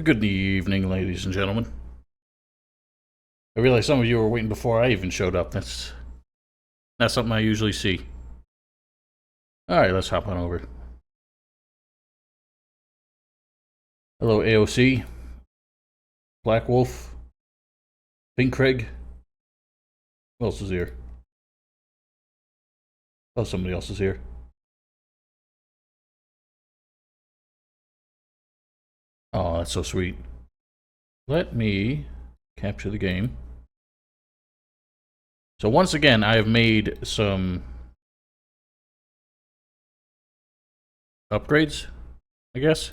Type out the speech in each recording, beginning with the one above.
Good evening, ladies and gentlemen. I realize some of you were waiting before I even showed up. That's not something I usually see. Alright, let's hop on over. Hello, AOC. Black Wolf. Pink Craig. Who else is here? Oh, somebody else is here. Oh, that's so sweet. Let me capture the game. So once again, I have made some upgrades, I guess.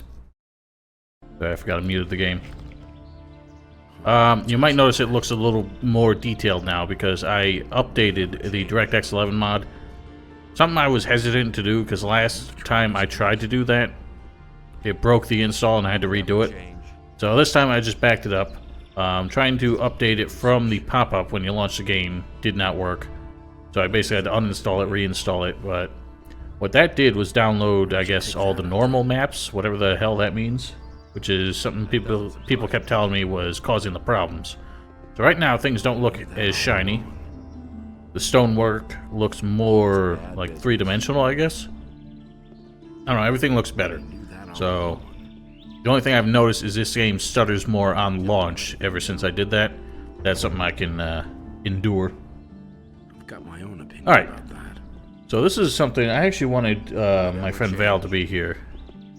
Sorry, I forgot I muted the game. You might notice it looks a little more detailed now because I updated the DirectX 11 mod. Something I was hesitant to do because last time I tried to do that, it broke the install and I had to redo it. So this time I just backed it up. Trying to update it from the pop-up when you launch the game did not work. So I basically had to uninstall it, reinstall it, but what that did was download, I guess, all the normal maps, whatever the hell that means, which is something people kept telling me was causing the problems. So right now things don't look as shiny. The stonework looks more like three-dimensional, I guess. I don't know, everything looks better. So the only thing I've noticed is this game stutters more on launch ever since I did that. That's something I can endure. I've got my own opinion about that. So this is something I actually wanted my friend Val to be here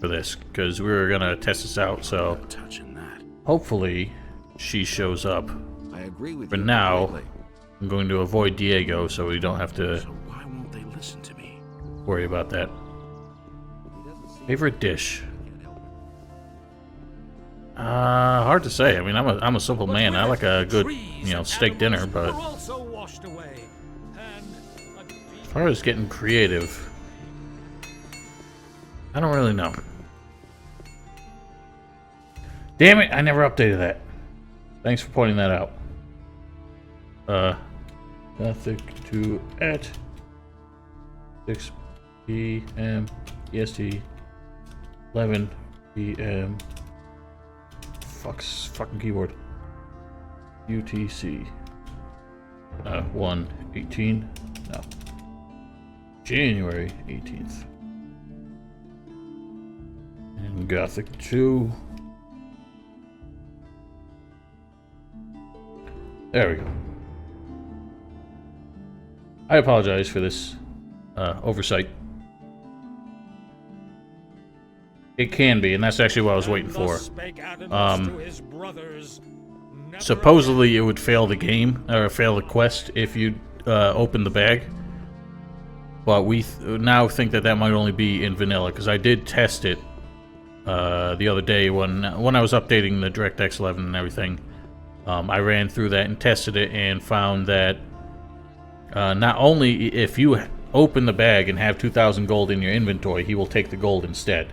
for this because we were gonna test this out. So hopefully she shows up. I agree with For you now, completely. I'm going to avoid Diego so we don't have to So why won't they listen to me? worry about that. Favorite dish? Hard to say. I mean, I'm a simple man. I like a good, steak dinner, but as far as getting creative, I don't really know. Damn it, I never updated that. Thanks for pointing that out. Gothic 2 at 6 p.m. EST, 11 p.m. Fucking keyboard. UTC. 1/18. No. January 18th. And Gothic 2. There we go. I apologize for this oversight. It can be, and that's actually what I was waiting for. Supposedly it would fail the game, or fail the quest if you open the bag. But we now think that that might only be in vanilla, because I did test it the other day when I was updating the DirectX 11 and everything. I ran through that and tested it and found that not only if you open the bag and have 2,000 gold in your inventory, he will take the gold instead.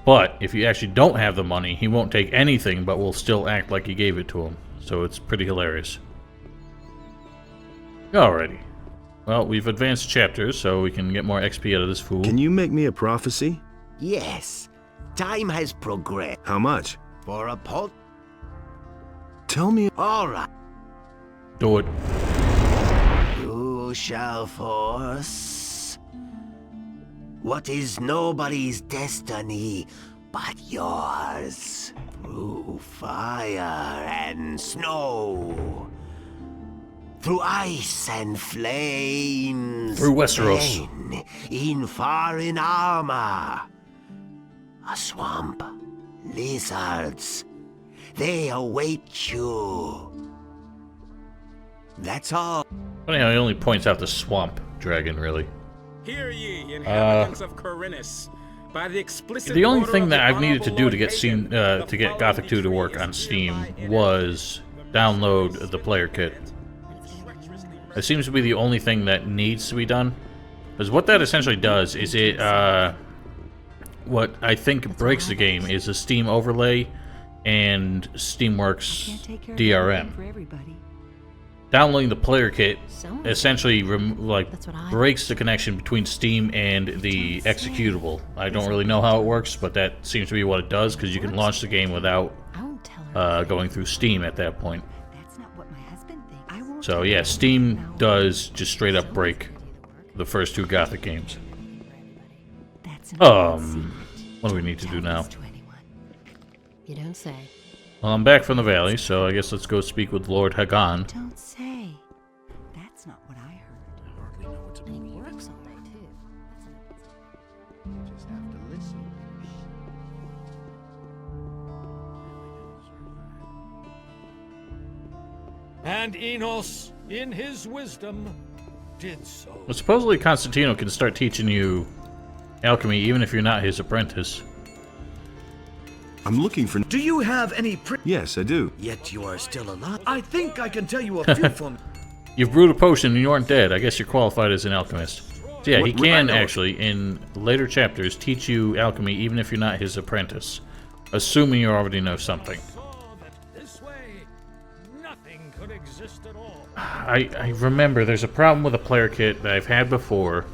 But if you actually don't have the money, he won't take anything, but will still act like you gave it to him. So it's pretty hilarious. Alrighty. Well, we've advanced chapters, so we can get more XP out of this fool. Can you make me a prophecy? Yes. Time has progressed. How much? For a pot. Tell me. All right. Do it. You shall force what is nobody's destiny but yours, through fire and snow, through ice and flames, Through Westeros. then in foreign armor, a swamp, lizards, they await you. That's all. Funny how he only points out the swamp dragon, really. Hear ye, inhabitants of Corinus. By the explicit The only order thing of that the I've needed to Honorable do to get Lord Hagen, to get Gothic 2 to work on Steam was download the player kit. That seems to be the only thing that needs to be done. Because what that essentially does is it, what I think breaks the game is a Steam overlay and Steamworks DRM. downloading the player kit So? essentially That's what I- breaks the connection between Steam and the executable. I don't really know how it works, but that seems to be what it does, because you can launch the game without I won't tell her. going through Steam at that point. That's not what my husband thinks. I won't So tell yeah, her. Steam does just straight up break the first 2 Gothic games. That's not What do we need to do now? to anyone. You don't say. Well, I'm back from the valley, so I guess let's go speak with Lord Hagan. Don't say. That's not what I heard. And he works all day too. Just have to listen. And Enos, in his wisdom, did so. Well, supposedly Constantino can start teaching you alchemy even if you're not his apprentice. I'm looking for... Do you have any Yes, I do. Yet you are still alive. I think I can tell you a few from... You've brewed a potion and you aren't dead. I guess you're qualified as an alchemist. So yeah, he What- can I know. actually, in later chapters, teach you alchemy even if you're not his apprentice. Assuming you already know something. Saw that this way, nothing could exist at all. I remember there's a problem with a player kit that I've had before.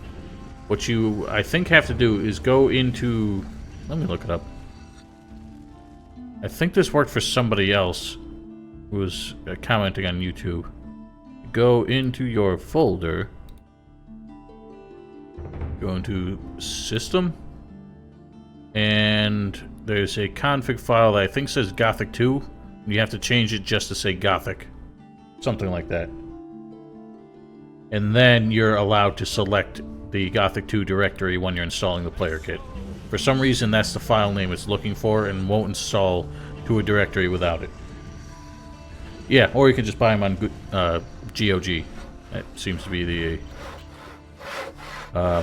What you, I think, have to do is go into... Let me look it up. I think this worked for somebody else who was commenting on YouTube. Go into your folder. Go into System. And there's a config file that I think says Gothic 2. You have to change it just to say Gothic. Something like that. And then you're allowed to select the Gothic 2 directory when you're installing the player kit. For some reason, that's the file name it's looking for and won't install to a directory without it. Yeah, or you can just buy them on GOG. That seems to be the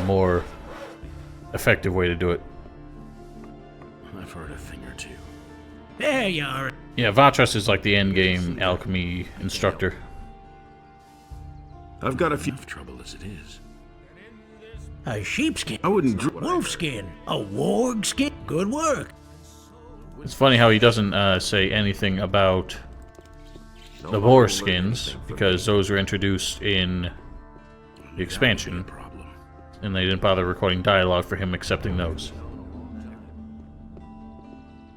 more effective way to do it. I've heard a thing or two. There you are. Yeah, Vatras is like the endgame alchemy instructor. I've got a few... Enough trouble as it is. A sheepskin. I wouldn't... Wolfskin. A warg skin. Good work. It's funny how he doesn't say anything about the boar skins, because those were introduced in the expansion, Problem. and they didn't bother recording dialogue for him accepting those.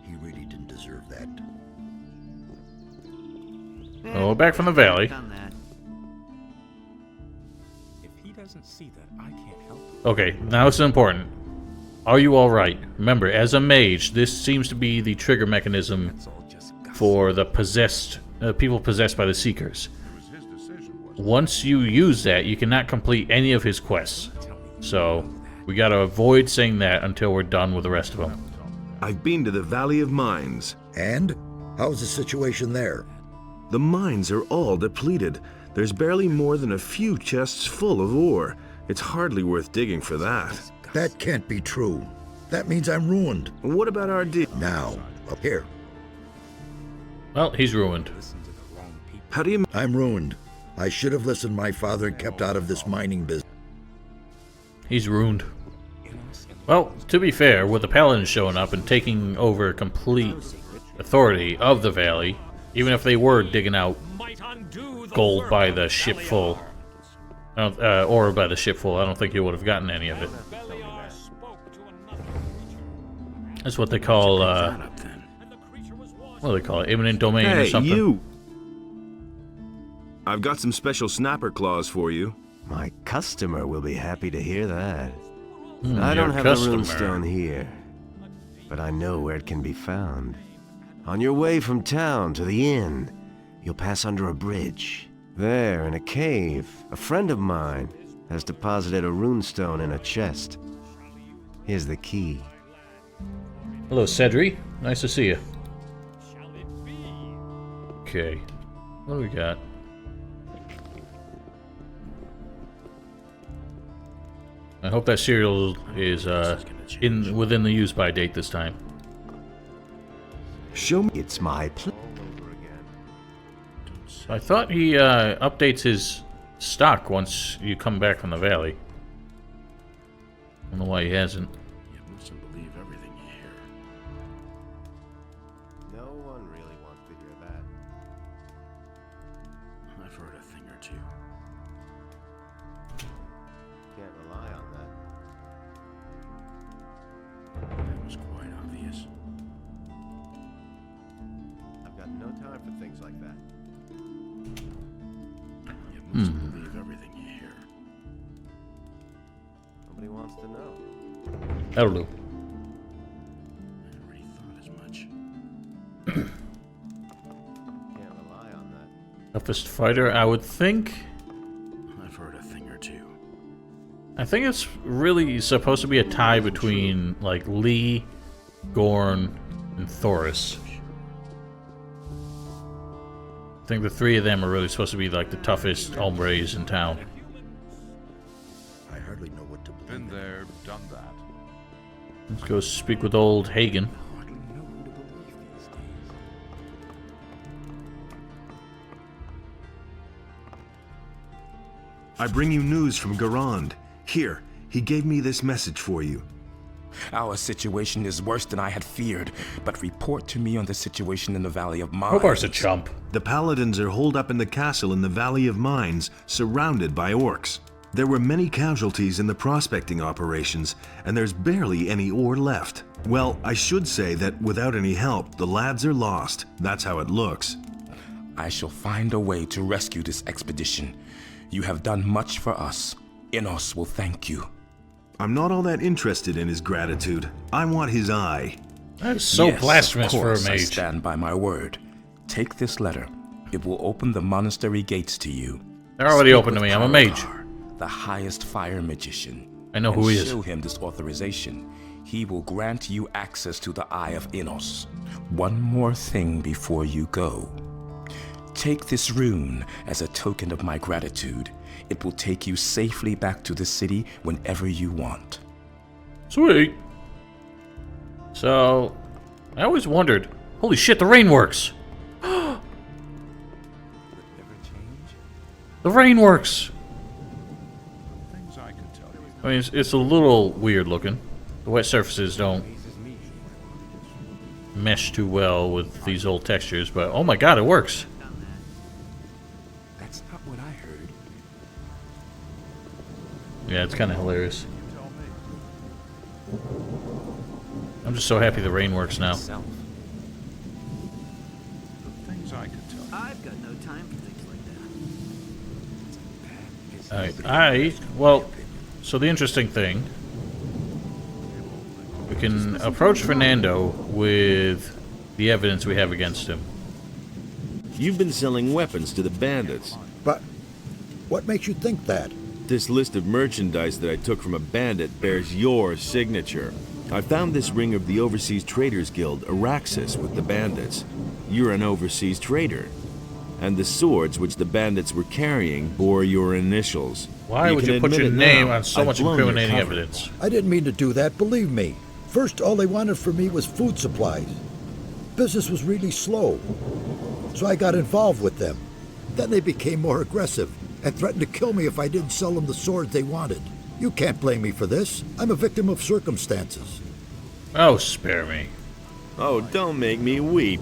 He really didn't deserve that. Oh, we're back from the valley. If he doesn't see that, I can't help it. Okay, now it's important. Are you alright? Remember, as a mage, this seems to be the trigger mechanism It's all just gossip. for the possessed, people possessed by the Seekers. Once you use that, you cannot complete any of his quests. So, we gotta avoid saying that until we're done with the rest of them. I've been to the Valley of Mines. And? How's the situation there? The mines are all depleted. There's barely more than a few chests full of ore. It's hardly worth digging for that. That can't be true. That means I'm ruined. What about our deal? Now, up here. Well, he's ruined. Listen to the wrong people. How do you... I'm ruined. I should have listened to my father and kept out of this mining business. He's ruined. Well, to be fair, with the Paladins showing up and taking over complete authority of the valley, even if they were digging out Might undo the gold work by of the ship full, ore by the ship full, I don't think you would have gotten any of it. Beliar spoke to another creature, That's what they call, That up then. and the creature was what do they call it? Imminent domain or Hey, something? you! I've got some special snapper claws for you. My customer will be happy to hear that. Hmm, I don't your have customer. the runestone here, but I know where it can be found. On your way from town to the inn, you'll pass under a bridge. There, in a cave, a friend of mine has deposited a runestone in a chest. Here's the key. Hello, Cedri. Nice to see you. Okay. What do we got? I hope that cereal is within the use by date this time. Show me... It's my I thought he updates his stock once you come back from the valley. I don't know why he hasn't. You mustn't believe everything you hear. No one really wants to hear that. I've heard a thing or too. Can't rely on that. That was quite obvious. I've got no time for things like that. You mustn't believe everything you hear. Nobody wants to know. That'll do. I already thought as much. Can't rely on that. Toughest fighter, I would think. I've heard a thing or two. I think it's really supposed to be a tie between, like, Lee, Gorn, and Thoris. I think the three of them are really supposed to be, like, the toughest hombres in town. I hardly know what to believe. Been there, done that. Let's go speak with old Hagen. I bring you news from Garand. Here, he gave me this message for you. Our situation is worse than I had feared, but report to me on the situation in the Valley of Mines. Hobar's a chump. The paladins are holed up in the castle in the Valley of Mines, surrounded by orcs. There were many casualties in the prospecting operations, and there's barely any ore left. Well, I should say that without any help, the lads are lost. That's how it looks. I shall find a way to rescue this expedition. You have done much for us. Inos will thank you. I'm not all that interested in his gratitude. I want his eye. That is so Yes, blasphemous of for a course, I mage. stand by my word. Take this letter. It will open the monastery gates to you. They're already Speak open to with me. I'm a mage. Karadar, the highest fire magician. I know and who he is. Show him this authorization. He will grant you access to the Eye of Inos. One more thing before you go. Take this rune as a token of my gratitude. It will take you safely back to the city whenever you want. Sweet. So, I always wondered, holy shit, the rain works. The rain works. Things I can tell you. I mean, it's a little weird looking. The wet surfaces don't mesh too well with these old textures, but oh my god, it works. That's not what I heard. Yeah, it's kind of hilarious. I'm just so happy the rain works now. Things I can tell you. I've got no time for things like that. Alright, well, so the interesting thing, we can approach Fernando with the evidence we have against him. You've been selling weapons to the bandits. But what makes you think that? This list of merchandise that I took from a bandit bears your signature. I found this ring of the Overseas Traders Guild, Araxis, with the bandits. You're an overseas trader. And the swords which the bandits were carrying bore your initials. Why would you put admit your it name now. on so I've much blown your incriminating cover. evidence? I didn't mean to do that, believe me. First, all they wanted from me was food supplies. Business was really slow, so I got involved with them. Then they became more aggressive and threatened to kill me if I didn't sell them the swords they wanted. You can't blame me for this. I'm a victim of circumstances. Oh, spare me. Oh, don't make me weep.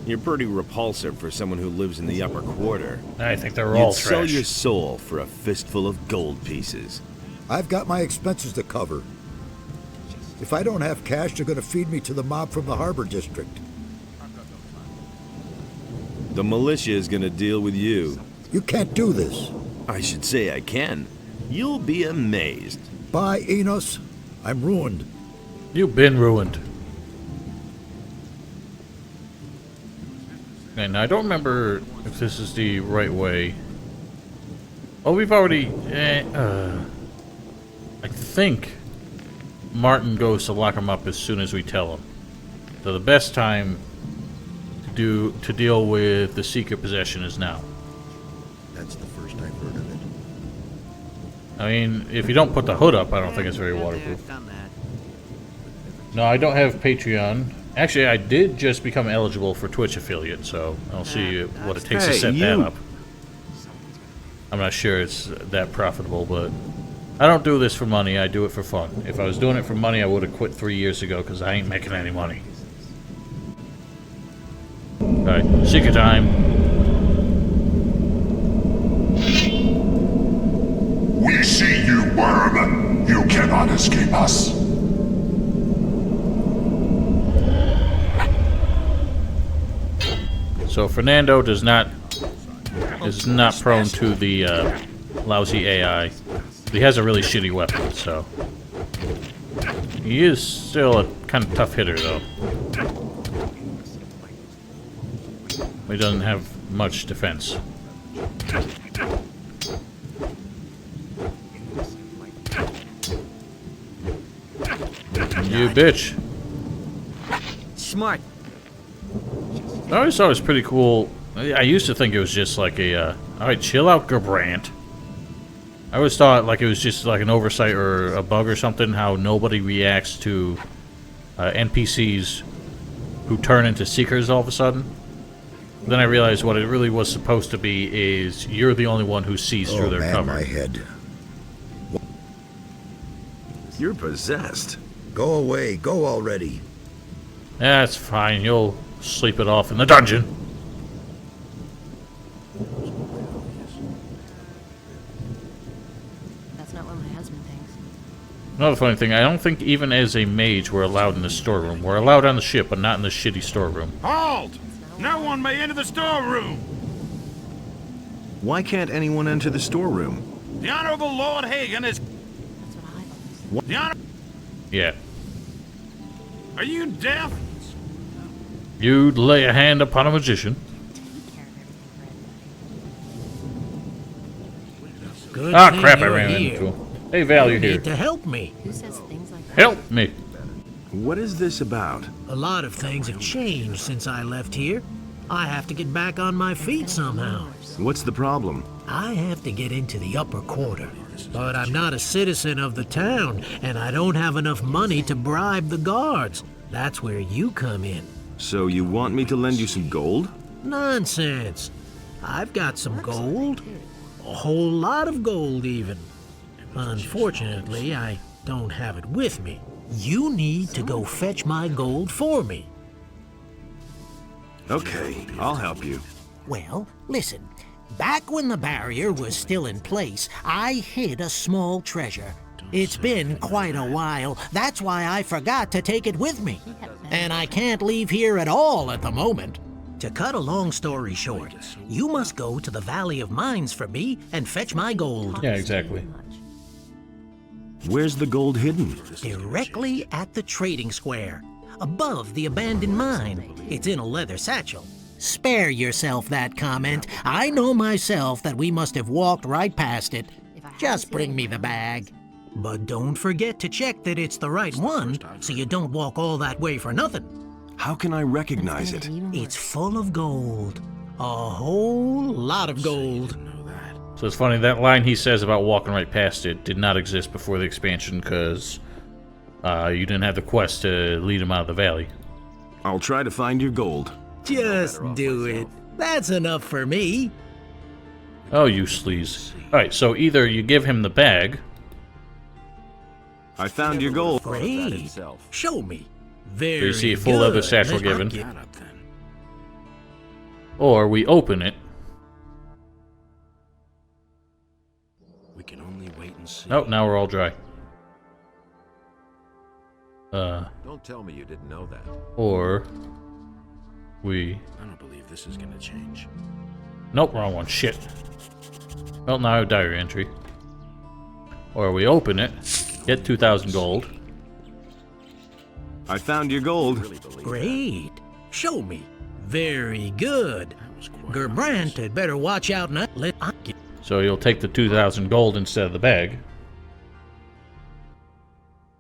You're pretty repulsive for someone who lives in the upper quarter. I think they're all You'd sell trash. your soul for a fistful of gold pieces. I've got my expenses to cover. If I don't have cash, they're going to feed me to the mob from the harbor district. The militia is gonna deal with you. You can't do this. I should say I can. You'll be amazed. Bye, Enos. I'm ruined. You've been ruined. And I don't remember if this is the right way. Oh, we've already... I think Martin goes to lock him up as soon as we tell him. So the best time to deal with the secret possession is now. That's the first I've heard of it. I mean, if you don't put the hood up, I don't think it's very waterproof. No, I don't have Patreon. Actually, I did just become eligible for Twitch affiliate, so I'll see what it takes to Hey, set that you. up. I'm not sure it's that profitable, but I don't do this for money. I do it for fun. If I was doing it for money, I would have quit 3 years ago because I ain't making any money. Alright, secret time. We see you, worm. You cannot escape us. So Fernando is not prone to the lousy AI. He has a really shitty weapon, so he is still a kind of tough hitter, though. He doesn't have much defense. You bitch. Smart. I always thought it was pretty cool. I used to think it was just like a, alright, chill out, Gerbrant. I always thought like it was just like an oversight or a bug or something, how nobody reacts to NPCs who turn into seekers all of a sudden. Then I realized what it really was supposed to be is you're the only one who sees through their cover. My head. You're possessed. Go away. Go already. That's fine. You'll sleep it off in the dungeon. That's not what my husband thinks. Another funny thing, I don't think even as a mage we're allowed in the storeroom. We're allowed on the ship, but not in the shitty storeroom. Halt! No one may enter the storeroom. Why can't anyone enter the storeroom? The Honorable Lord Hagen is... That's what I thought. The honor... Yeah. Are you deaf? You'd lay a hand upon a magician. Good Ah, thing crap, I you're ran here. into him. Hey, Val, you're You here. need to help me. Who says things like that? Help me. What is this about? A lot of things have changed since I left here. I have to get back on my feet somehow. What's the problem? I have to get into the upper quarter, but I'm not a citizen of the town, and I don't have enough money to bribe the guards. That's where you come in. So you want me to lend you some gold? Nonsense. I've got some gold. A whole lot of gold, even. Unfortunately, I don't have it with me. You need to go fetch my gold for me. Okay, I'll help you. Well, listen. Back when the barrier was still in place, I hid a small treasure. It's been quite a while. That's why I forgot to take it with me. And I can't leave here at all at the moment. To cut a long story short, you must go to the Valley of Mines for me and fetch my gold. Yeah, exactly. Where's the gold hidden? Directly at the trading square, above the abandoned mine. It's in a leather satchel. Spare yourself that comment. I know myself that we must have walked right past it. Just bring me the bag. But don't forget to check that it's the right one, so you don't walk all that way for nothing. How can I recognize it? It's full of gold. A whole lot of gold. So it's funny, that line he says about walking right past it did not exist before the expansion because you didn't have the quest to lead him out of the valley. I'll try to find your gold. Just do it. That's enough for me. Oh, you sleaze. Alright, so either you give him the bag. I found your gold. Great. Show me. So Very you see a full leather good. satchel Let's given. get- Or we open it. We can only wait and see. Oh, now we're all dry. Don't tell me you didn't know that. Or we... I don't believe this is gonna change. Nope, wrong one. Shit. Well, now a diary entry. Or we open it, get 2,000 gold. I found your gold. Great. Show me. Very good. Gerbrant had better watch out now. So you'll take the 2,000 gold instead of the bag.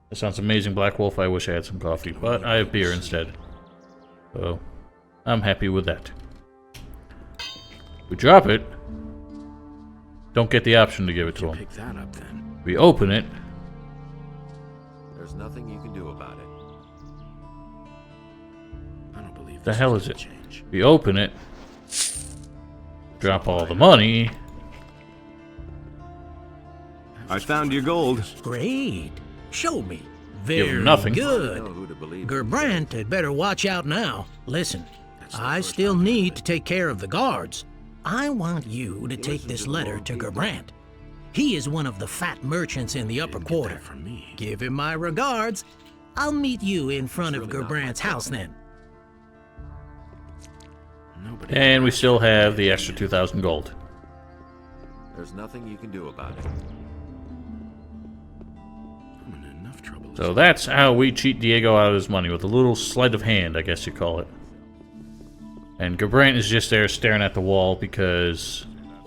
That sounds amazing, Black Wolf. I wish I had some coffee, but I have beer instead. So, I'm happy with that. We drop it. Don't get the option to give it to him. Pick that up then. We open it. There's nothing you can do about it. I don't believe The hell is it? We open it. Drop all the money. I found your gold. Great. Show me. Give Very him nothing. good. Who to believe? Gerbrant had better watch out now. Listen, I still need to take care of the guards. I want you to take this letter to Gerbrant. He is one of the fat merchants in the upper quarter. Give him my regards. I'll meet you in front of Gerbrandt's house then. And we still have the extra 2,000 gold. There's nothing you can do about it. I'm in enough trouble. So that's how we cheat Diego out of his money, with a little sleight of hand, I guess you call it. And Gerbrandt is just there staring at the wall because,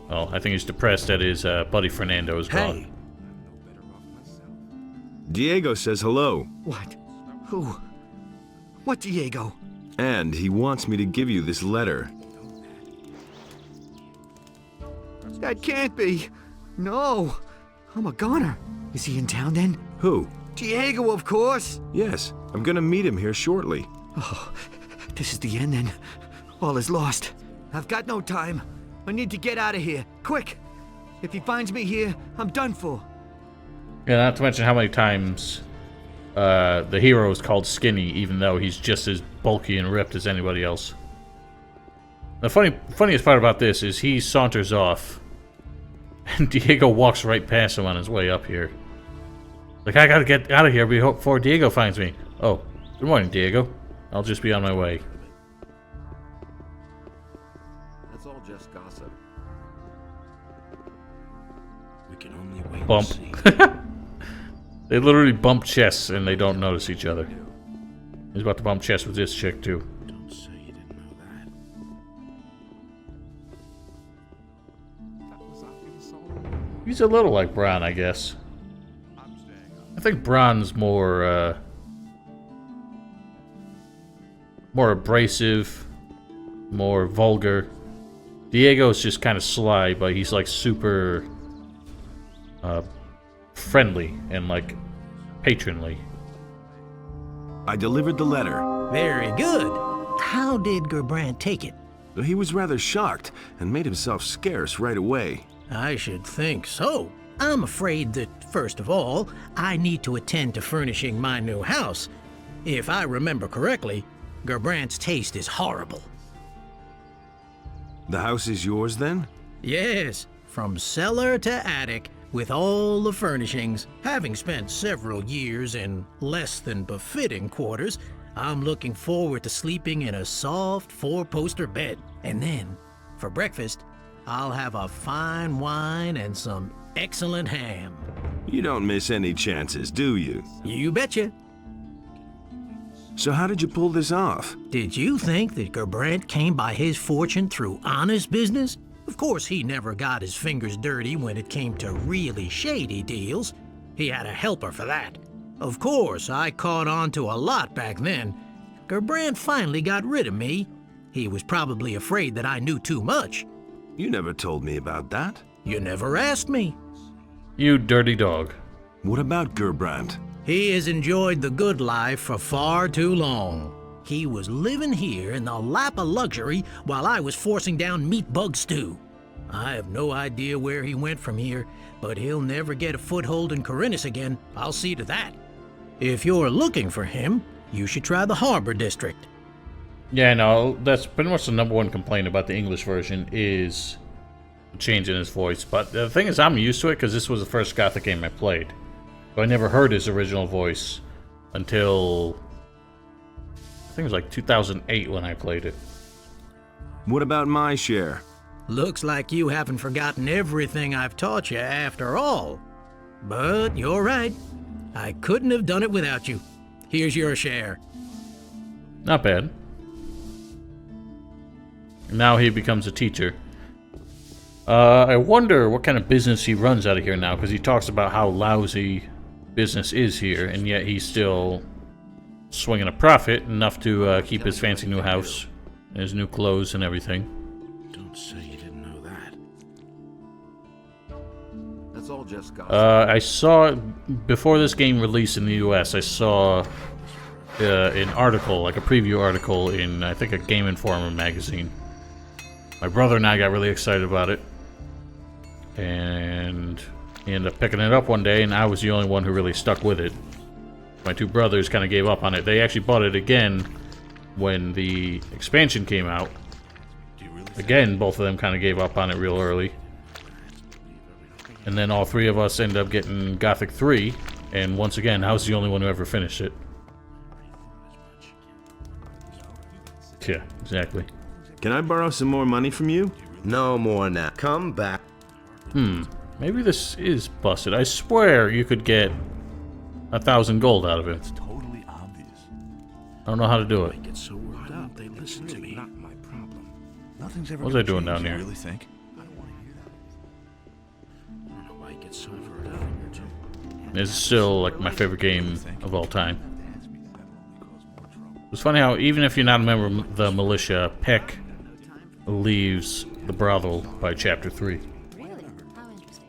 well, I think he's depressed that his buddy Fernando is gone. Hey. Diego says hello. What? Who? What Diego? And he wants me to give you this letter. That can't be. No. I'm a goner. Is he in town then? Who? Diego, of course. Yes, I'm gonna meet him here shortly. Oh, this is the end then. All is lost. I've got no time. I need to get out of here. Quick! If he finds me here, I'm done for. Yeah, not to mention how many times the hero is called skinny, even though he's just as bulky and ripped as anybody else. The funniest part about this is he saunters off, and Diego walks right past him on his way up here. Like, I gotta get out of here before Diego finds me. Oh, good morning, Diego. I'll just be on my way. That's all just gossip. We can only wait Bump. and see. They literally bump chests and they don't notice each other. He's about to bump chests with this chick too. Don't say you didn't know that. He's a little like Bron, I guess. I think Bron's more abrasive, more vulgar. Diego's just kind of sly, but he's like super friendly and like patronly. I delivered the letter. Very good. How did Gerbrandt take it? He was rather shocked and made himself scarce right away. I should think so. I'm afraid that, first of all, I need to attend to furnishing my new house. If I remember correctly, Gerbrandt's taste is horrible. The house is yours then? Yes, from cellar to attic, with all the furnishings. Having spent several years in less than befitting quarters, I'm looking forward to sleeping in a soft four-poster bed. And then, for breakfast, I'll have a fine wine and some excellent ham. You don't miss any chances, do you? You betcha. So how did you pull this off? Did you think that Gerbrandt came by his fortune through honest business? Of course, he never got his fingers dirty when it came to really shady deals. He had a helper for that. Of course, I caught on to a lot back then. Gerbrandt finally got rid of me. He was probably afraid that I knew too much. You never told me about that. You never asked me. You dirty dog. What about Gerbrandt? He has enjoyed the good life for far too long. He was living here in the lap of luxury while I was forcing down meat bug stew. I have no idea where he went from here, but he'll never get a foothold in Corinus again. I'll see to that. If you're looking for him, you should try the Harbor District. Yeah, no, that's pretty much the #1 complaint about the English version is the change in his voice. But the thing is, I'm used to it because this was the first Gothic game I played. So I never heard his original voice until I think it was like 2008 when I played it. What about my share? Looks like you haven't forgotten everything I've taught you after all. But you're right. I couldn't have done it without you. Here's your share. Not bad. Now he becomes a teacher. I wonder what kind of business he runs out of here now, because he talks about how lousy business is here, and yet he's still swinging a profit enough to keep his fancy new house and his new clothes and everything. Don't say you didn't know that. That's all just gossip. I saw, before this game released in the US, I saw an article, like a preview article in, I think, a Game Informer magazine. My brother and I got really excited about it, and he ended up picking it up one day, and I was the only one who really stuck with it. My two brothers kind of gave up on it. They actually bought it again when the expansion came out. Again, both of them kind of gave up on it real early. And then all three of us end up getting Gothic 3. And once again, I was the only one who ever finished it. Yeah, exactly. Can I borrow some more money from you? No more now. Come back. Maybe this is busted. I swear you could get 1,000 gold out of it. It's totally obvious. I don't know how to do it. I get so worked up. They listen to me. Not my problem. Nothing's ever What was I doing changed, down here? You really think? I don't want to hear that. I don't know why I get so worked up. It's still like my favorite game of all time. It's funny how even if you're not a member of the militia, Peck leaves the brothel by chapter 3. Really? How interesting.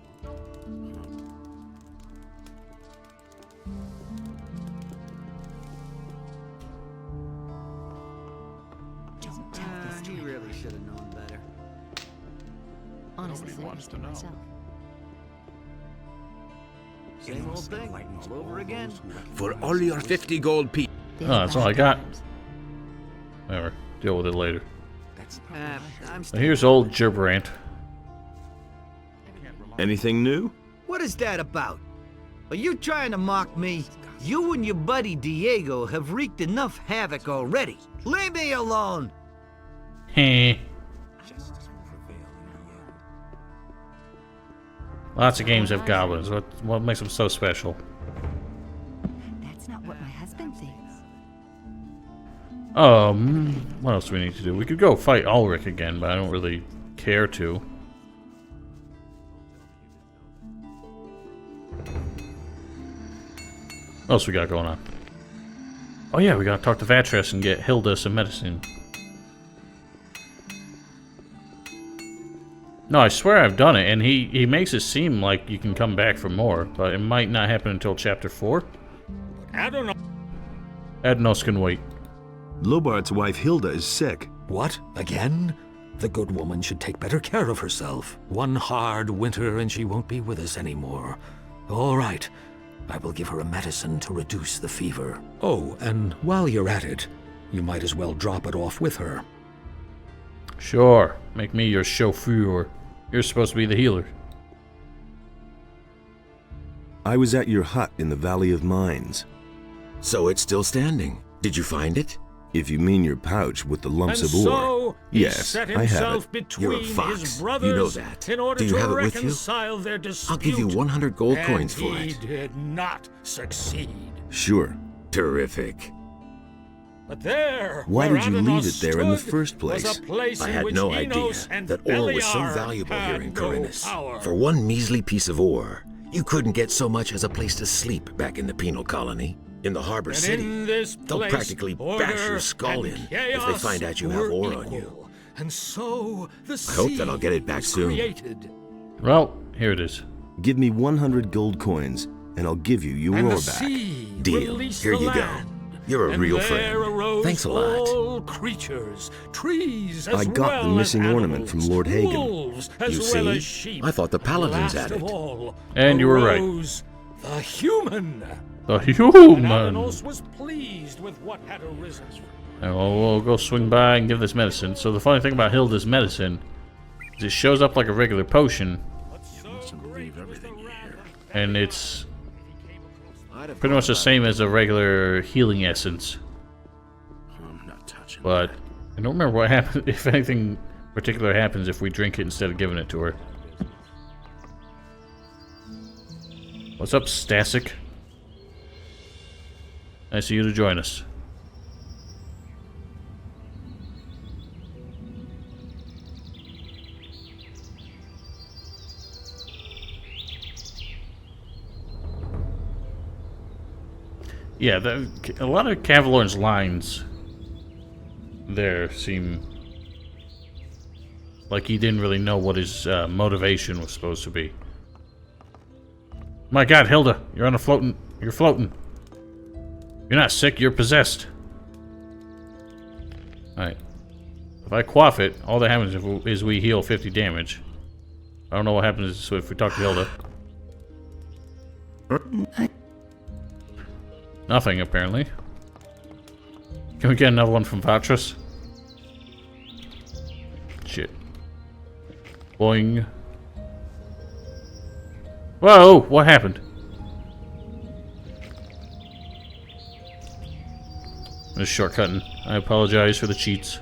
Don't tell this to He anyone. really should have known better. Honestly, wants to know. Myself. Same old thing, all over again. For all your 50 gold pieces. Oh, that's all I got. Whatever. Deal with it later. I'm Now here's old Gerberant. Anything new? What is that about? Are you trying to mock me? You and your buddy Diego have wreaked enough havoc already. Leave me alone! Heh. Lots of games have goblins. What makes them so special? That's not what my husband thinks. What else do we need to do? We could go fight Ulrich again, but I don't really care to. What else we got going on? Oh yeah, we gotta talk to Vatras and get Hilda some medicine. No, I swear I've done it, and he makes it seem like you can come back for more, but it might not happen until chapter 4. I don't know. Adnos can wait. Lobart's wife Hilda is sick. What? Again? The good woman should take better care of herself. One hard winter and she won't be with us anymore. All right. I will give her a medicine to reduce the fever. Oh, and while you're at it, you might as well drop it off with her. Sure. Make me your chauffeur. You're supposed to be the healer. I was at your hut in the Valley of Mines. So it's still standing. Did you find it? If you mean your pouch with the lumps And of ore. so he Yes, set I have himself it. between You're a fox. his You brothers know that. in order Do you to have it with you? reconcile their dispute. I'll give you 100 gold coins for and it. he did not succeed. Sure. Terrific. But there, Why where did you leave Adanos it there in the stood, first was place? a place I in had which no idea Enos and that ore was so Beliar valuable here had in no Corinus. power. For one measly piece of ore, you couldn't get so much as a place to sleep back in the penal colony. In the harbor And city, in this they'll place, practically bash order your skull and in if they chaos find out you have were ore on you. equal. And so the I hope that I'll get it back sea soon. created. Well, here it is. Give me 100 gold coins, and I'll give you your And ore the back. sea Deal. released Here the you go. land. You're a And real there friend. arose Thanks a lot. all creatures, trees as I got the well missing as ornament from animals, Lord Hagen. wolves as You well see? as sheep. I thought the paladins Last had of it. all, And you were right. arose the human. The And human. Adanos was pleased with what had arisen. And we'll go swing by and give this medicine. So the funny thing about Hilda's medicine is it shows up like a regular potion, and it's pretty much the same as a regular healing essence. I'm not touching But I don't remember what happens, if anything particular happens if we drink it instead of giving it to her. What's up, Stasik? Nice of you to join us. Yeah, a lot of Cavalorn's lines there seem like he didn't really know what his motivation was supposed to be. My God, Hilda, you're floating. You're not sick, you're possessed. Alright. If I quaff it, all that happens is we heal 50 damage. I don't know what happens if we talk to Hilda. Nothing, apparently. Can we get another one from Vatras? Shit. Boing. Whoa, what happened? Just shortcutting. I apologize for the cheats.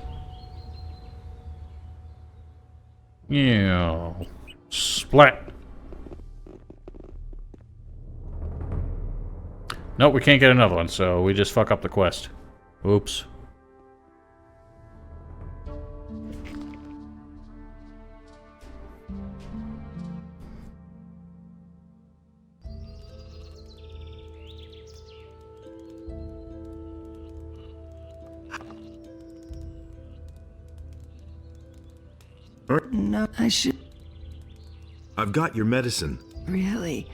Yeah. Splat. Nope, we can't get another one, so we just fuck up the quest. Oops. No, I should. I've got your medicine. Really?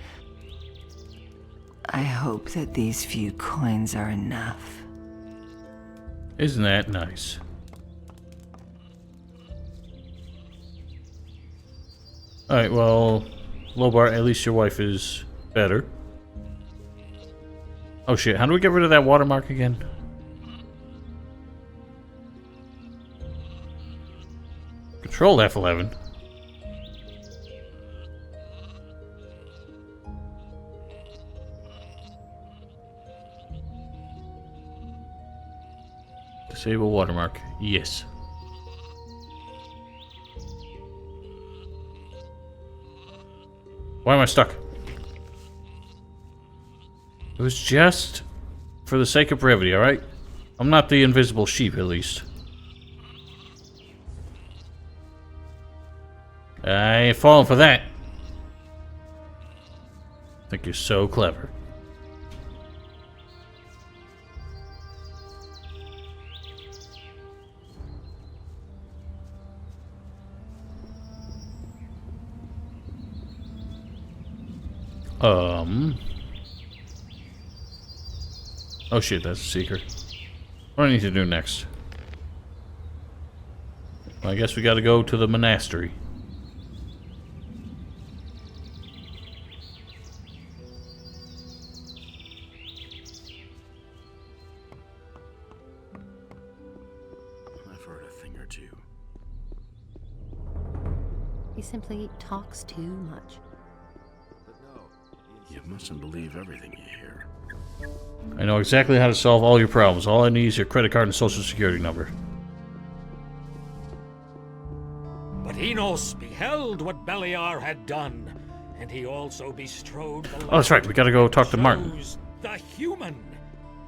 I hope that these few coins are enough. Isn't that nice? Alright, well, Lobart, at least your wife is better. Oh shit, how do we get rid of that watermark again? Control F11. Disable watermark. Yes. Why am I stuck? It was just for the sake of brevity, alright? I'm not the invisible sheep, at least. I ain't falling for that. I think you're so clever. Oh shit, that's a secret. What do I need to do next? Well, I guess we gotta go to the monastery. I've heard a thing or two. He simply talks too much. You mustn't believe everything you hear. I know exactly how to solve all your problems. All I need is your credit card and social security number. But Enos beheld what Beliar had done, and he also bestrode the land. Oh, that's right. We gotta go talk to Martin. The human.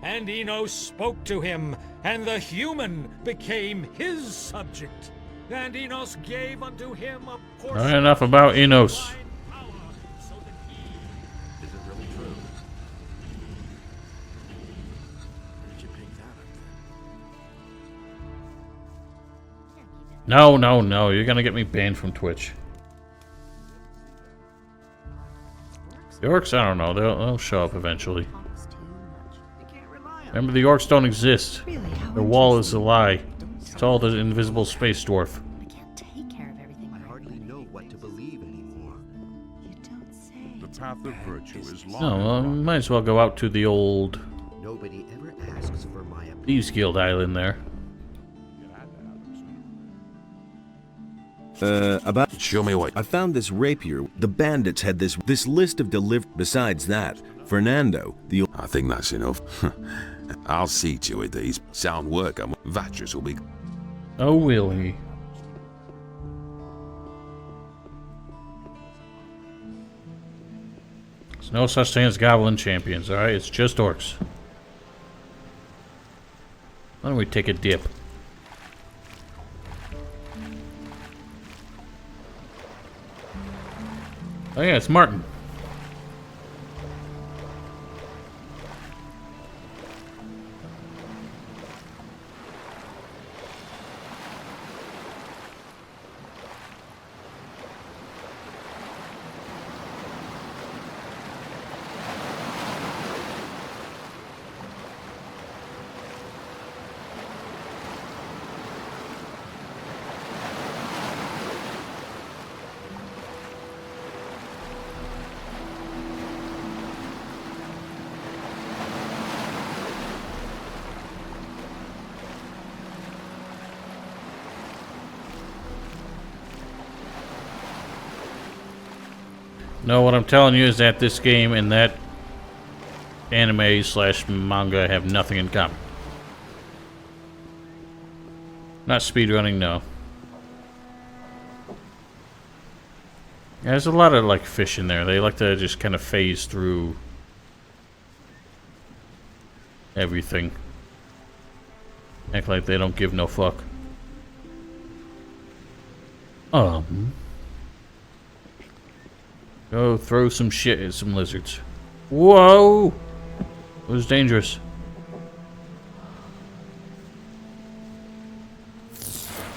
And Enos spoke to him, and the human became his subject. And Enos gave unto him a portion. Alright, enough about Enos. No, no, no. You're gonna get me banned from Twitch. The orcs, I don't know. They'll show up eventually. Remember, the orcs don't exist. Their wall is a lie. It's all the invisible space dwarf. Take care of everything. I hardly know what to believe anymore. You don't say. The path of virtue is long. No, well, might as well go out to the old Nobody ever asks for my opinion. Thieves Guild island there. About... Show me what... I found this rapier. The bandits had this list of Besides that, Fernando, the... I think that's enough. I'll see to it that he's sound work. Vatras will be... Oh, will he? There's no such thing as goblin champions, alright? It's just orcs. Why don't we take a dip? Oh yeah, it's Martin. No, what I'm telling you is that this game and that anime slash manga have nothing in common. Not speedrunning, no. Yeah, there's a lot of like fish in there. They like to just kind of phase through everything. Act like they don't give no fuck. Go throw some shit at some lizards. Whoa! It was dangerous.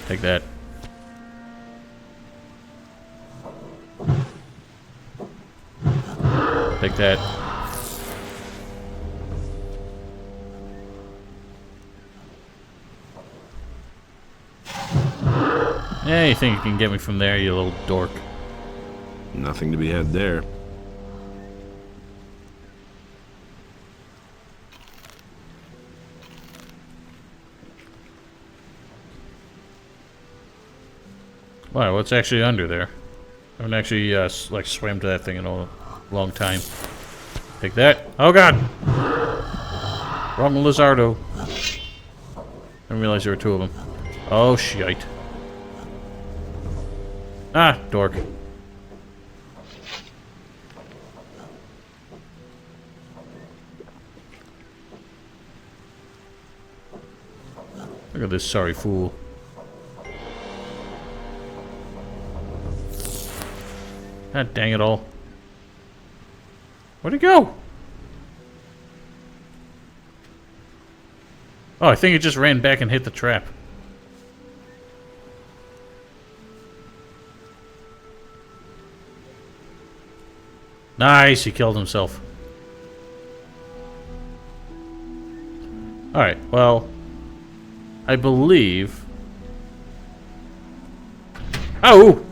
Take that. Take that. Yeah, you think you can get me from there, you little dork. Nothing to be had there. Wow, what's actually under there? I haven't actually like swam to that thing in a long time. Take that. Oh god! Wrong Lizardo. I didn't realize there were two of them. Oh shite. Ah, dork. Look at this sorry fool. God dang it all. Where'd he go? Oh, I think it just ran back and hit the trap. Nice, he killed himself. Alright, well, I believe... Oh!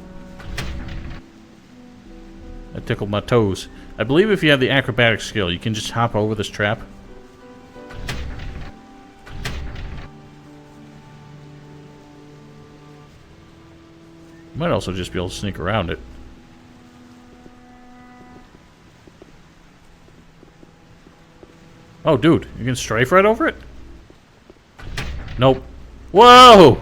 That tickled my toes. I believe if you have the acrobatic skill, you can just hop over this trap. You might also just be able to sneak around it. Oh, dude, you can strafe right over it? Nope. Whoa!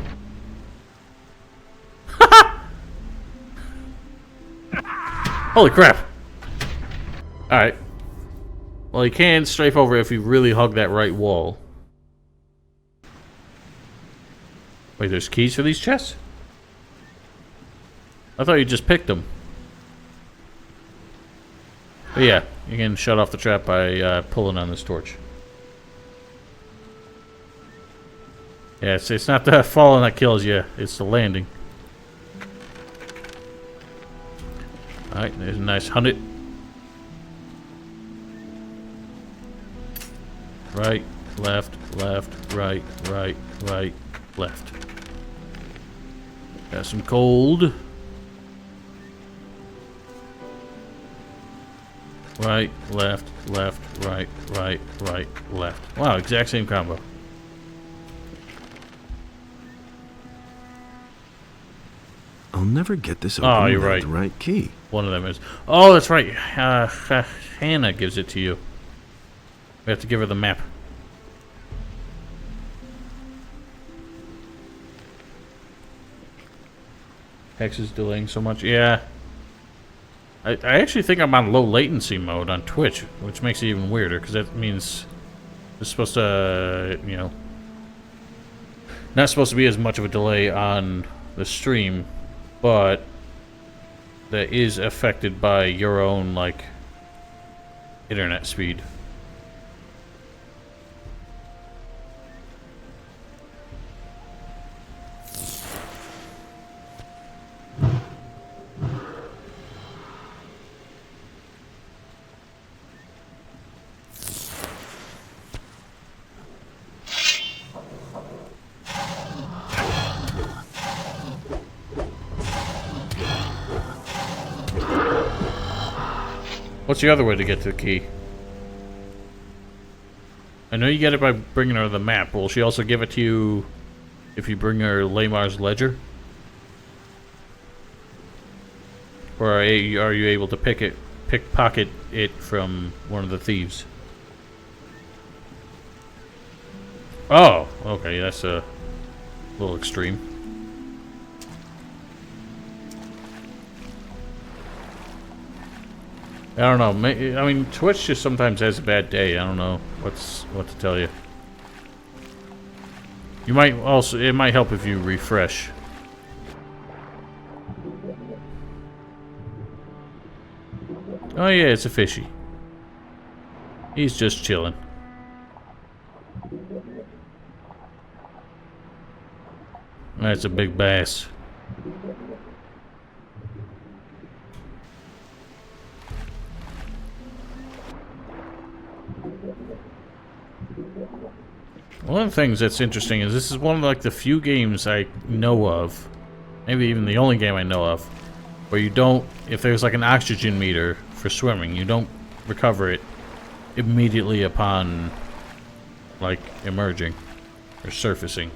Holy crap! Alright. Well, you can strafe over if you really hug that right wall. Wait, there's keys for these chests? I thought you just picked them. But yeah, you can shut off the trap by pulling on this torch. Yeah, it's not the falling that kills you, it's the landing. Alright, there's a nice 100. Right, left, right, left. Got some cold. Right, left, right, left. Wow, exact same combo. I'll never get this open Oh, you're without right. the right key. One of them is. Oh, that's right. Hannah gives it to you. We have to give her the map. Hex is delaying so much. Yeah. I actually think I'm on low latency mode on Twitch, which makes it even weirder, because that means it's supposed to, you know, not supposed to be as much of a delay on the stream, but that is affected by your own, like, internet speed. What's the other way to get to the key? I know you get it by bringing her the map. Will she also give it to you if you bring her Lamar's ledger? Or are you able to pick it pickpocket it from one of the thieves. Oh, okay, that's a little extreme. I don't know. I mean, Twitch just sometimes has a bad day. I don't know what to tell you. You might also, it might help if you refresh. Oh yeah, it's a fishy. He's just chilling. That's a big bass. One of the things that's interesting is this is one of like the few games I know of, maybe even the only game I know of, where you don't, if there's like an oxygen meter for swimming, you don't recover it immediately upon like emerging or surfacing.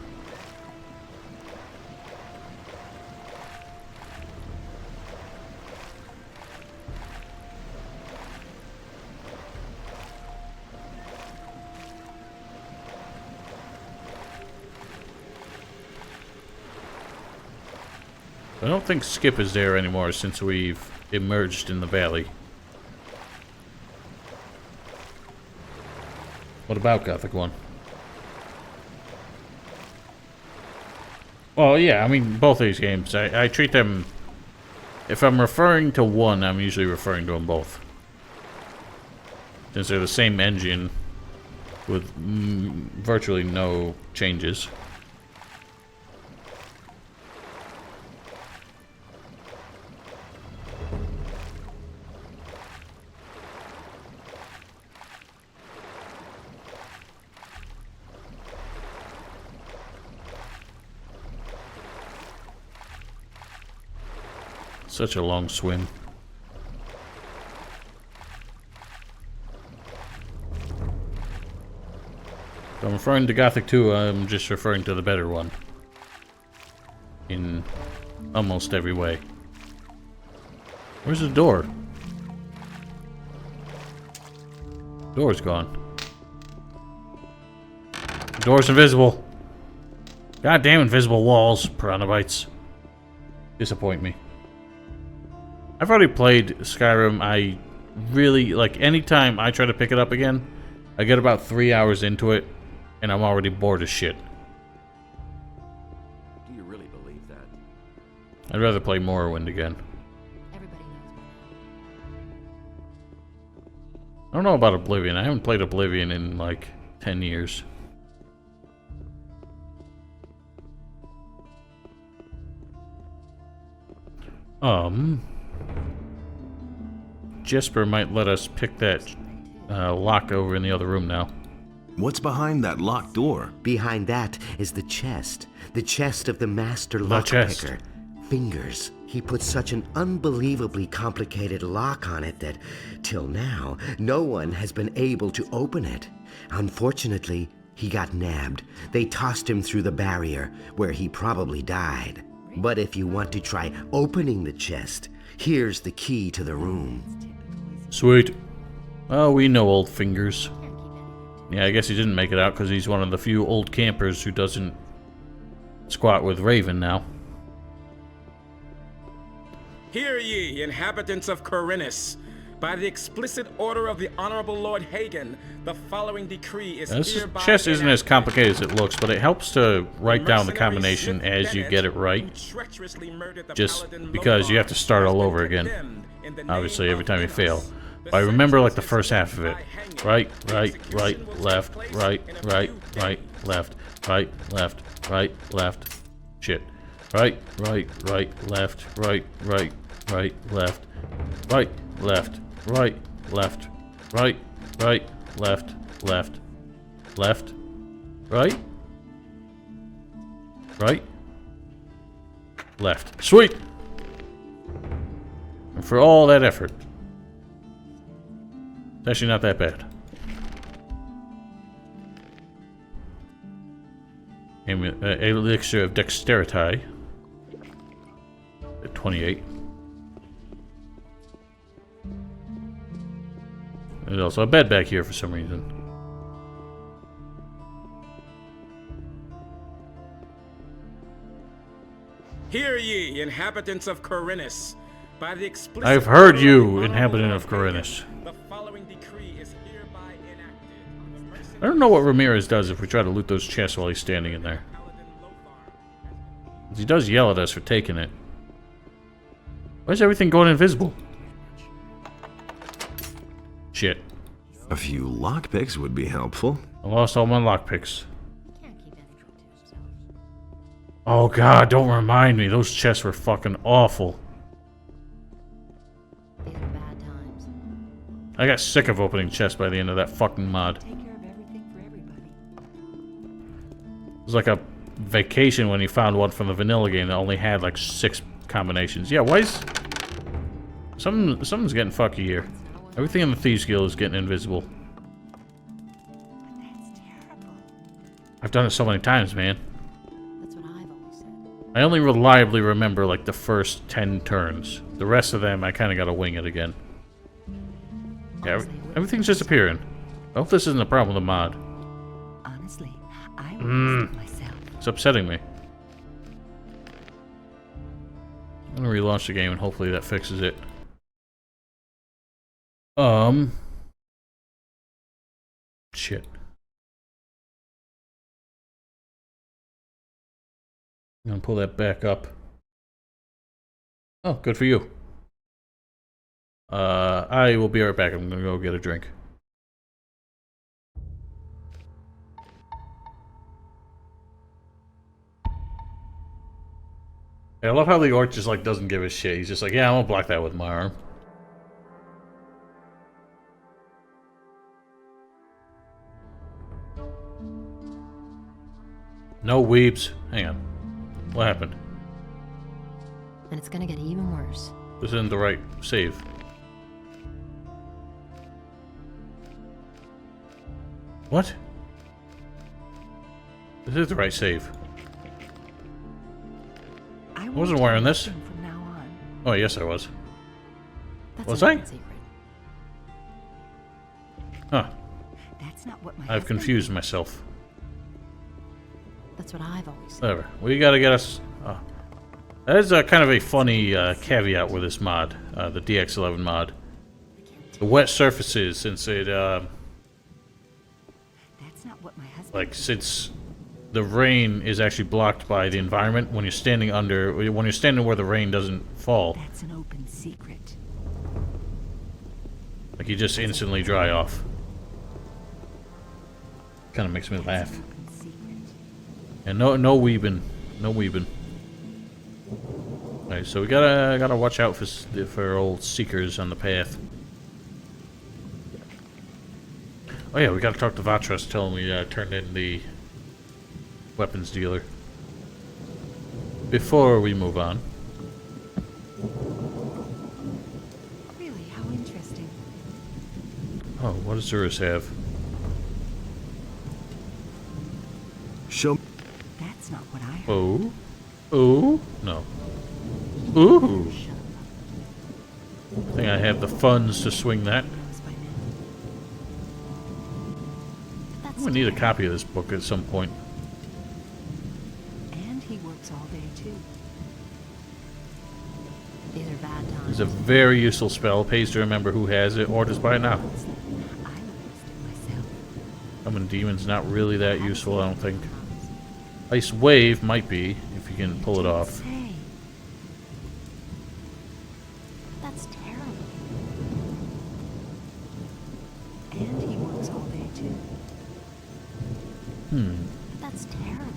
I don't think Skip is there anymore since we've emerged in the valley. What about Gothic 1? Well, yeah, I mean, both of these games, I treat them... If I'm referring to one, I'm usually referring to them both. Since they're the same engine with virtually no changes. Such a long swim. If I'm referring to Gothic 2, I'm just referring to the better one. In almost every way. Where's the door? Door's gone. The door's invisible. Goddamn invisible walls, piranha bites. Disappoint me. I've already played Skyrim. I really, like, anytime I try to pick it up again, I get about 3 hours into it, and I'm already bored as shit. Do you really believe that? I'd rather play Morrowind again. Everybody knows. I don't know about Oblivion. I haven't played Oblivion in, like, 10 years. Jesper might let us pick that lock over in the other room now. What's behind that locked door? Behind that is the chest of the master lockpicker. Fingers. He put such an unbelievably complicated lock on it that, till now, no one has been able to open it. Unfortunately, he got nabbed. They tossed him through the barrier, where he probably died. But if you want to try opening the chest, here's the key to the room. Sweet. Oh, we know old Fingers. Yeah, I guess he didn't make it out because he's one of the few old campers who doesn't squat with Raven now. Hear ye, inhabitants of Corinus. By the explicit order of the Honorable Lord Hagen, the following decree is hereby... This chest isn't as complicated as it looks, but it helps to write down the combination as you get it right. Just because you have to start all over again. Obviously, every time you fail. But I remember, like, the first half of it. Right, left, right, left, left. Shit. Right, left, left, left. Sweet! And for all that effort. It's actually not that bad. Elixir of Dexterity. At 28. There's also a bed back here for some reason. Hear ye, inhabitants of Corinus. By the explicit I've heard order you, the inhabitant Honorable of Corinus. The following decree is hereby enacted. I don't know what Ramirez does if we try to loot those chests while he's standing in there. He does yell at us for taking it. Why is everything going invisible? Shit. A few lockpicks would be helpful. I lost all my lockpicks. Oh god, don't remind me. Those chests were fucking awful. These are bad times. I got sick of opening chests by the end of that fucking mod. Take care of everything for everybody. It was like a vacation when you found one from the vanilla game that only had like 6 combinations. Yeah, why is... Something's getting fucky here. Everything in the Thieves Guild is getting invisible. That's terrible. I've done it so many times, man. That's what I've always said. I only reliably remember like the first 10 turns. The rest of them, I kind of got to wing it again. Yeah, everything's disappearing. I hope this isn't a problem with the mod. Honestly, I would myself. It's upsetting me. I'm gonna relaunch the game and hopefully that fixes it. Shit. I'm gonna pull that back up. Oh, good for you. I will be right back. I'm gonna go get a drink. I love how the orc just like doesn't give a shit. He's just like, yeah, I won't block that with my arm. No weeps. Hang on. What happened? And it's gonna get even worse. This isn't the right save. What? This is the right save. I wasn't wearing this. From now on. Oh, yes, I was. That's Was a I? secret. Huh. That's not what my I've husband confused myself. That's what I've always said. Whatever. We gotta get us... that is kind of a funny caveat with this mod, the DX11 mod. The wet surfaces, since it... That's not what my husband like, since the rain is actually blocked by the environment, when you're standing under... When you're standing where the rain doesn't fall... That's an open secret. Like, you just instantly dry off. Kind of makes me laugh. And no weebin'. No weebin'. Alright, so we gotta watch out for old seekers on the path. Oh yeah, we gotta talk to Vatras, tell him we turned in the weapons dealer. Before we move on. Really, how interesting. Oh, what does Zurus have? Show. That's not what I heard. Oh? Oh? No. Ooh! I think I have the funds to swing that. I'm gonna need a copy of this book at some point. And he works all day too. These are bad times. It's a very useful spell. Pays to remember who has it or just buy it now. Summon demons not really that useful, I don't think. Ice Wave might be, if you can pull it off. That's terrible. And he works all day too. That's terrible.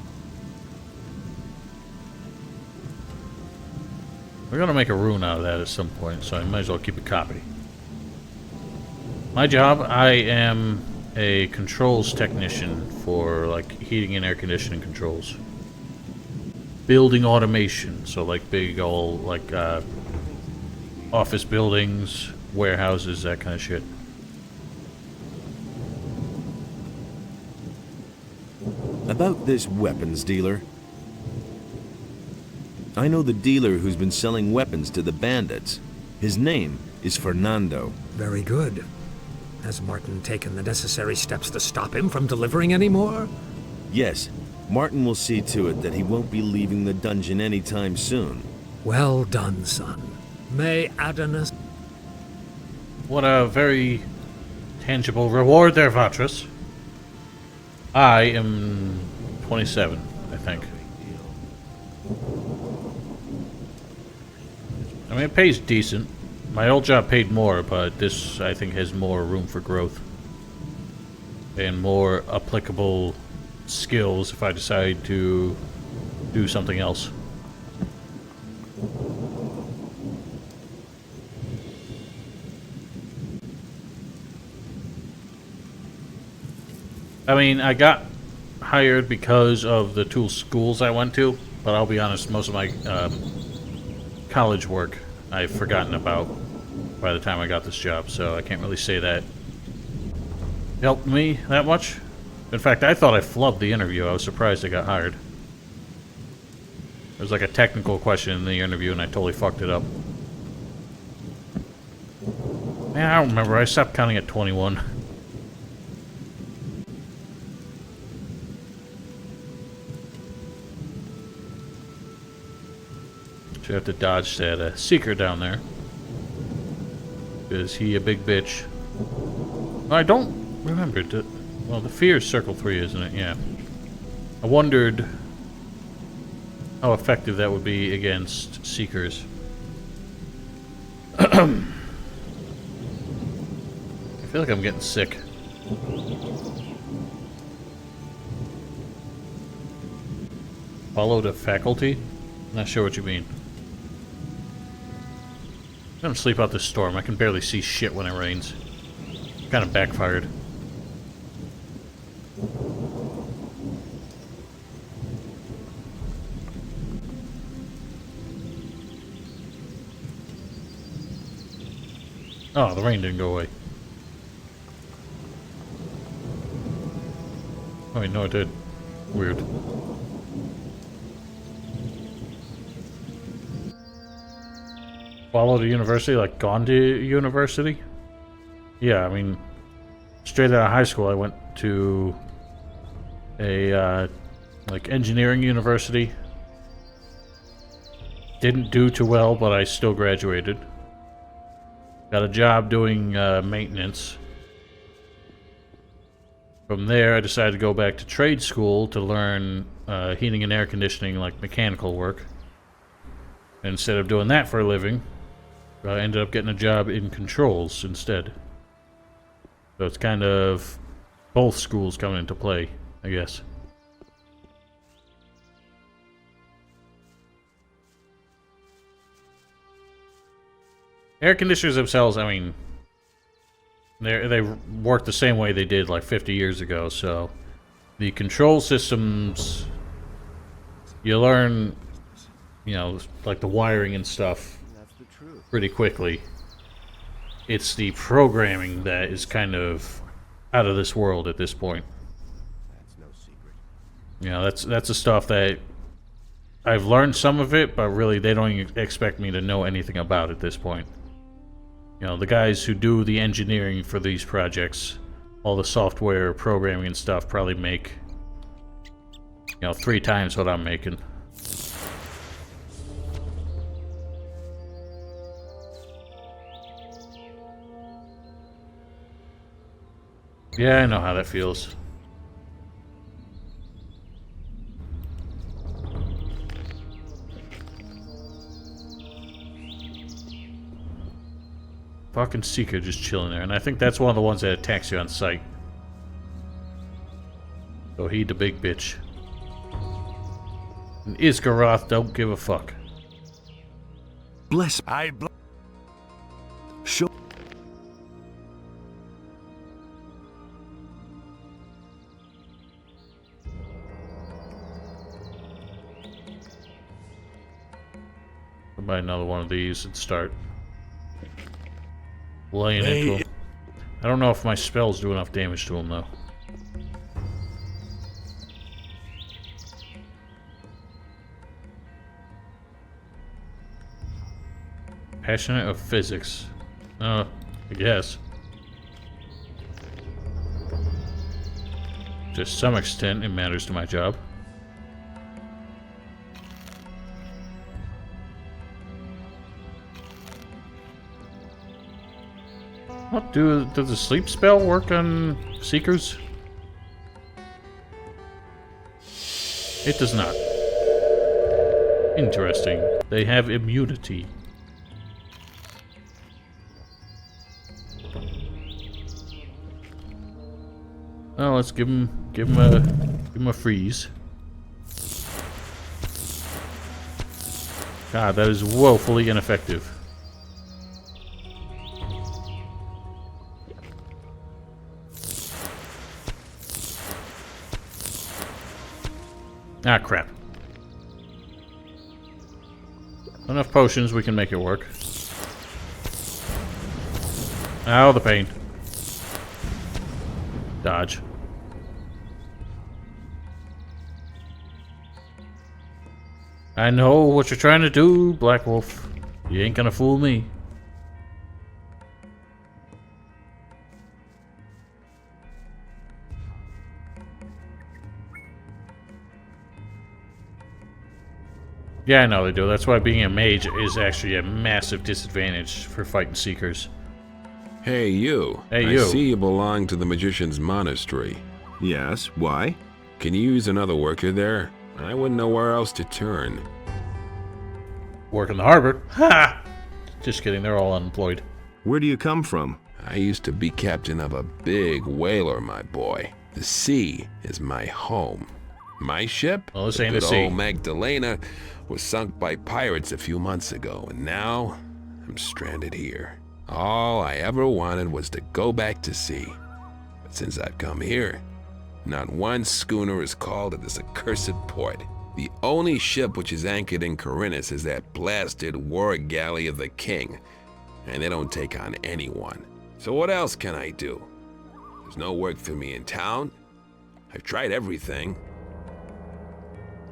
We're gonna make a rune out of that at some point, so I might as well keep a copy. My job, I am a controls technician for like heating and air conditioning controls. Building automation, so like big old like office buildings, warehouses, that kind of shit. About this weapons dealer. I know the dealer who's been selling weapons to the bandits. His name is Fernando. Very good. Has Martin taken the necessary steps to stop him from delivering any more? Yes. Martin will see to it that he won't be leaving the dungeon anytime soon. Well done, son. May Adonis... What a very tangible reward there, Vatras. I am 27, I think. I mean, it pays decent. My old job paid more, but this, I think, has more room for growth. And more applicable skills if I decide to do something else. I mean, I got hired because of the two schools I went to, but I'll be honest, most of my college work I've forgotten about by the time I got this job, so I can't really say that helped me that much. In fact, I thought I flubbed the interview. I was surprised I got hired. There was like a technical question in the interview, and I totally fucked it up. Man, I don't remember. I stopped counting at 21. Should have to dodge that seeker down there. Is he a big bitch? I don't remember. Well, the fear is circle 3, isn't it? Yeah. I wondered how effective that would be against seekers. I feel like I'm getting sick. Follow the faculty? Not sure what you mean. I'm gonna sleep out this storm. I can barely see shit when it rains. Kind of backfired. Oh, the rain didn't go away. Oh, wait, no, it did. Weird. Follow the university, like gone to university? Yeah, I mean, straight out of high school I went to a, like, engineering university. Didn't do too well, but I still graduated. Got a job doing maintenance. From there, I decided to go back to trade school to learn heating and air conditioning, like mechanical work. And instead of doing that for a living, I ended up getting a job in controls instead. So it's kind of both schools coming into play, I guess. Air conditioners themselves, I mean, they work the same way they did like 50 years ago, so the control systems, you learn, you know, like the wiring and stuff pretty quickly. It's the programming that is kind of out of this world at this point. That's no secret. You know, that's the stuff that I've learned some of it, but really they don't even expect me to know anything about at this point. You know, the guys who do the engineering for these projects, all the software programming and stuff, probably make, you know, 3 times what I'm making. Yeah, I know how that feels. Fucking Seeker just chilling there, and I think that's one of the ones that attacks you on sight. So he the big bitch. And Isgaroth don't give a fuck. Bless. Show. I'll buy another one of these and start laying into him. I don't know if my spells do enough damage to him though. Passionate of physics. I guess. To some extent, it matters to my job. What, does the sleep spell work on Seekers? It does not. Interesting. They have immunity. Well, let's give him a freeze. God, that is woefully ineffective. Ah, crap. Enough potions, we can make it work. Ow, the pain. Dodge. I know what you're trying to do, Black Wolf. You ain't gonna fool me. Yeah, I know they do. That's why being a mage is actually a massive disadvantage for fighting Seekers. Hey, you. Hey, you. I see you belong to the Magician's Monastery. Yes, why? Can you use another worker there? I wouldn't know where else to turn. Work in the harbor? Ha! Just kidding, they're all unemployed. Where do you come from? I used to be captain of a big whaler, my boy. The sea is my home. My ship, well, this the ain't good the sea. old Magdalena, was sunk by pirates a few months ago, and now I'm stranded here. All I ever wanted was to go back to sea. But since I've come here, not one schooner is called at this accursed port. The only ship which is anchored in Corinus is that blasted war galley of the king, and they don't take on anyone. So what else can I do? There's no work for me in town. I've tried everything.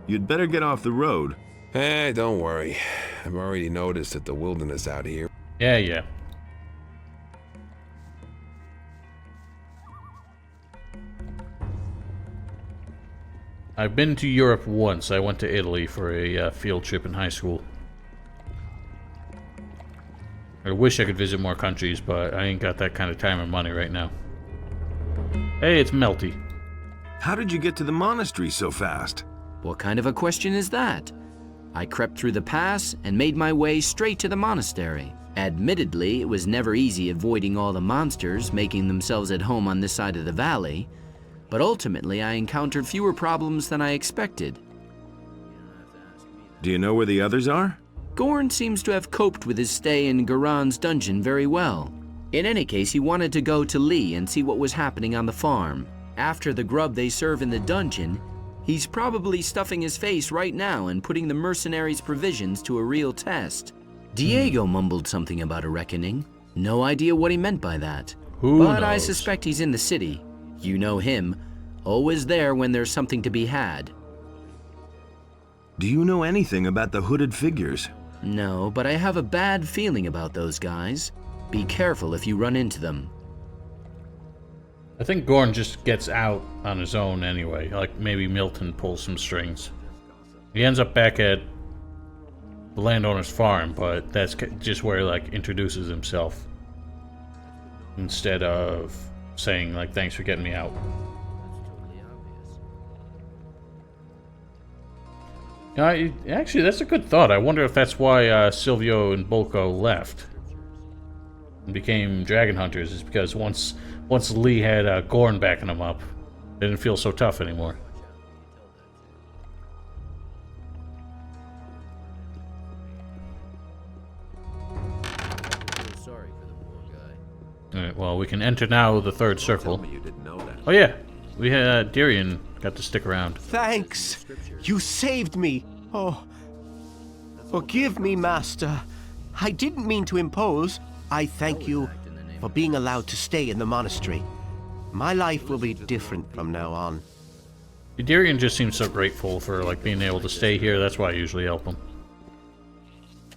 You'd better get off the road. Don't worry. I've already noticed that the wilderness out here. Yeah. I've been to Europe once. I went to Italy for a field trip in high school. I wish I could visit more countries, but I ain't got that kind of time or money right now. Hey, it's Melty. How did you get to the monastery so fast? What kind of a question is that? I crept through the pass and made my way straight to the monastery. Admittedly, it was never easy avoiding all the monsters making themselves at home on this side of the valley, but ultimately I encountered fewer problems than I expected. Do you know where the others are? Gorn seems to have coped with his stay in Garon's dungeon very well. In any case, he wanted to go to Lee and see what was happening on the farm. After the grub they serve in the dungeon, he's probably stuffing his face right now and putting the mercenaries' provisions to a real test. Diego mumbled something about a reckoning. No idea what he meant by that. But I suspect he's in the city. You know him. Always there when there's something to be had. Do you know anything about the hooded figures? No, but I have a bad feeling about those guys. Be careful if you run into them. I think Gorn just gets out on his own anyway. Like, maybe Milton pulls some strings. He ends up back at the landowner's farm, but that's just where he, like, introduces himself. Instead of saying, like, thanks for getting me out. Actually, that's a good thought. I wonder if that's why Silvio and Bolko left and became dragon hunters. Is because once Lee had Gorn backing them up, they didn't feel so tough anymore. Alright, well, we can enter now the third circle. Oh yeah, we had Darian got to stick around. Thanks! You saved me! Oh, forgive me, Master. I didn't mean to impose. I thank you for being allowed to stay in the monastery. My life will be different from now on. Darian just seems so grateful for, like, being able to stay here. That's why I usually help him.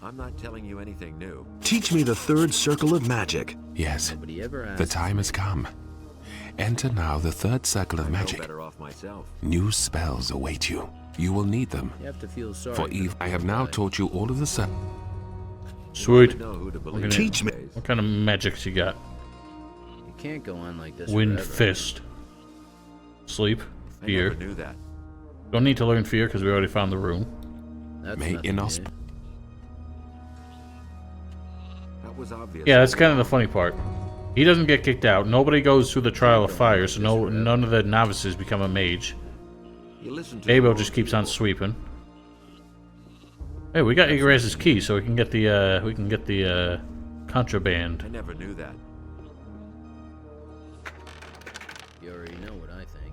I'm not telling you anything new. Teach me the third circle of magic. Yes, the time has come. Enter now the third circle of magic. New spells await you. You will need them. You have to feel sorry For Eve, I have now taught you all of the Sweet. Teach me. What kind of magics you got? You can't go on like this Wind forever. fist. Sleep. Fear. never knew that. Don't need to learn fear because we already found the room. That's May nothing Inos. new. That was obvious. Yeah, that's kind of the funny part. He doesn't get kicked out. Nobody goes through the trial of fire, so none of the novices become a mage. Abel just keeps on sweeping. Hey, we got Iglesias' key, so we can get the contraband. I never knew that. You already know what I think.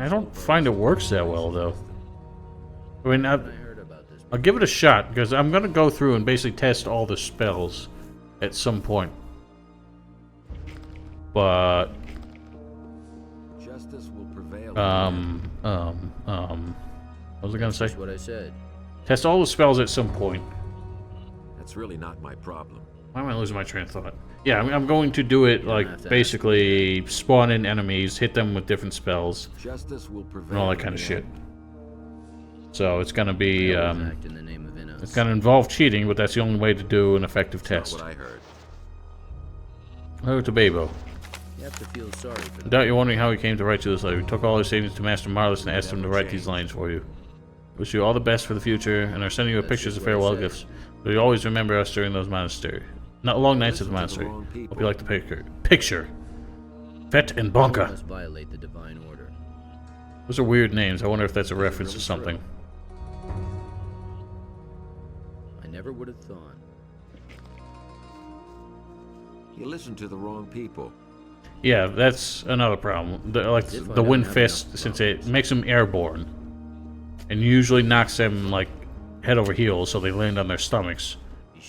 I don't find it works that well, though. I mean, I'll give it a shot, because I'm going to go through and basically test all the spells at some point. But... Justice will prevail. what was I going to say? That's what I said. Test all the spells at some point. That's really not my problem. Why am I losing my train of thought? Yeah, I'm going to do it, like, basically spawn in enemies, hit them with different spells, Justice will prevail. and all that kind of shit. So it's going to be, Act in the name of Inos. it's going to involve cheating, but that's the only way to do an effective test. What I heard. Hello to Babo. You have to feel sorry for I them. doubt you're wondering how he came to write you this letter. We took all his savings to Master Marlis and asked him to write these lines for you. Wish you all the best for the future, and are sending you pictures of farewell gifts. But you always remember us during those monastery. Not long nights at the monastery. Hope you like the picture. Fet and No one Bonka. must violate the divine order. Those are weird names. I wonder if that's a reference to something. I never would have thought. You listen to the wrong people. Yeah, that's another problem. The Wind Fist, since it makes them airborne, and usually knocks them like head over heels, so they land on their stomachs.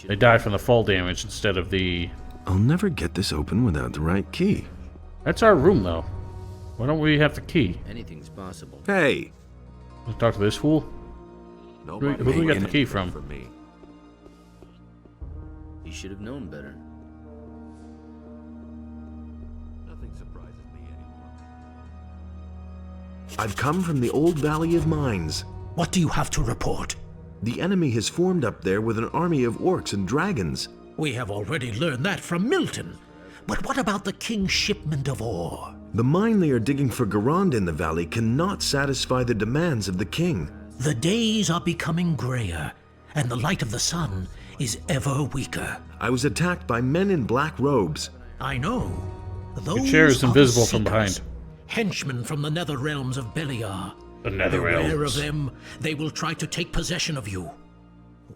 They die from the fall damage instead of the... I'll never get this open without the right key. That's our room, though. Why don't we have the key? Anything's possible. Hey! Let's talk to this fool. Who do we get the key from? You should have known better. Nothing surprises me anymore. I've come from the old Valley of Mines. What do you have to report? The enemy has formed up there with an army of orcs and dragons. We have already learned that from Milton. But what about the king's shipment of ore? The mine they are digging for Garand in the valley cannot satisfy the demands of the king. The days are becoming grayer, and the light of the sun is ever weaker. I was attacked by men in black robes. I know. Your chair is invisible from behind. Henchmen from the nether realms of Beliar. The nether Beware realms. of them. They will try to take possession of you.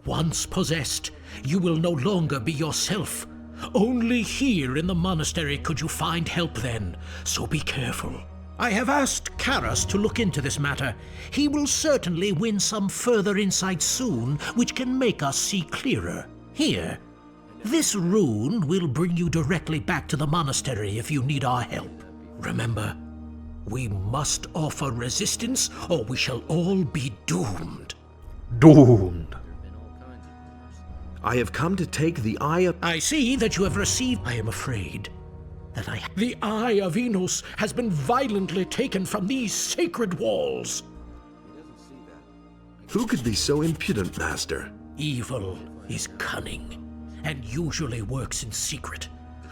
Once possessed, you will no longer be yourself. Only here in the monastery could you find help then, so be careful. I have asked Karas to look into this matter. He will certainly win some further insight soon, which can make us see clearer. Here, this rune will bring you directly back to the monastery if you need our help. Remember, we must offer resistance, or we shall all be doomed. Doomed. I have come to take the Eye of... I see that you have received... I am afraid that The Eye of Enos has been violently taken from these sacred walls. Who could be so impudent, Master? Evil is cunning, and usually works in secret.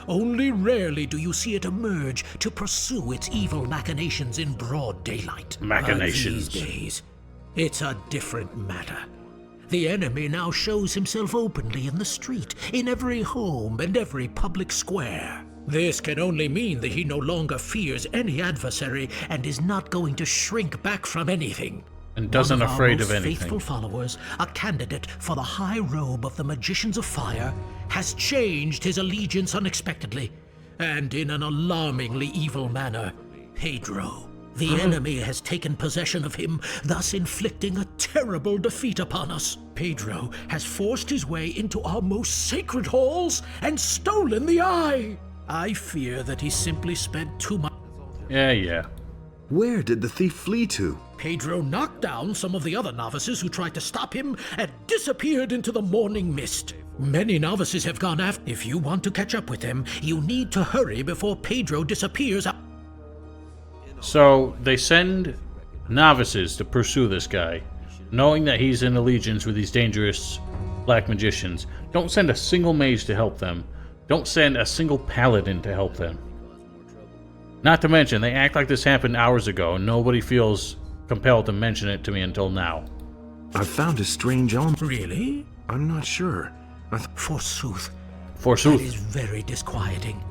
Only rarely do you see it emerge to pursue its evil machinations in broad daylight. Machinations. But these days, it's a different matter. The enemy now shows himself openly in the street, in every home and every public square. This can only mean that he no longer fears any adversary and is not going to shrink back from anything. And doesn't afraid of One anything. faithful followers, a candidate for the high robe of the Magicians of Fire, has changed his allegiance unexpectedly, and in an alarmingly evil manner. Pedro, the enemy, has taken possession of him, thus inflicting a terrible defeat upon us. Pedro has forced his way into our most sacred halls and stolen the eye. I fear that he simply spent too much... Yeah. Where did the thief flee to? Pedro knocked down some of the other novices who tried to stop him and disappeared into the morning mist. Many novices have gone after. If you want to catch up with them, you need to hurry before Pedro disappears. So they send novices to pursue this guy, knowing that he's in allegiance with these dangerous black magicians. Don't send a single mage to help them. Don't send a single paladin to help them. Not to mention, they act like this happened hours ago, and nobody feels compelled to mention it to me until now. I found a strange element. Really? I'm not sure. Forsooth. Forsooth. That is very disquieting.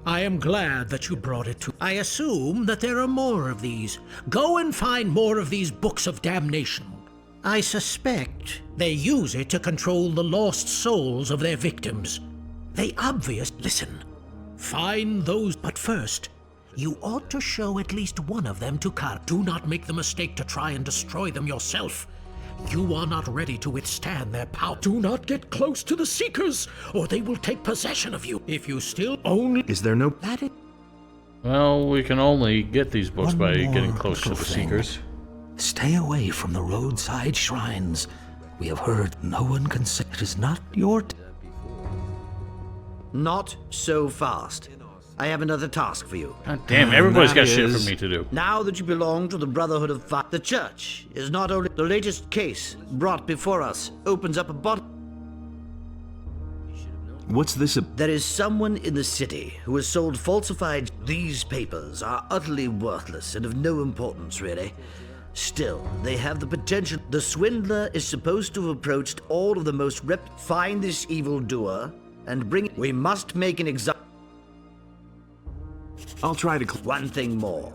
I am glad that you brought it to. I assume that there are more of these. Go and find more of these books of damnation. I suspect they use it to control the lost souls of their victims. They listen. Find those, but first, you ought to show at least one of them to Kar. Do not make the mistake to try and destroy them yourself. You are not ready to withstand their power. Do not get close to the Seekers, or they will take possession of you. If you still only... Is there no... Well, we can only get these books by getting close to the Seekers. Stay away from the roadside shrines. We have heard no one can say it is not your... Not so fast. I have another task for you. God damn, everybody's got shit for me to do. Now that you belong to the Brotherhood of Fire, the Church is not only the latest case brought before us opens up a What's this? There is someone in the city who has sold falsified. These papers are utterly worthless and of no importance, really. Still, they have the potential. The swindler is supposed to have approached all of the most Find this evildoer and bring. We must make an example. I'll try to. One thing more.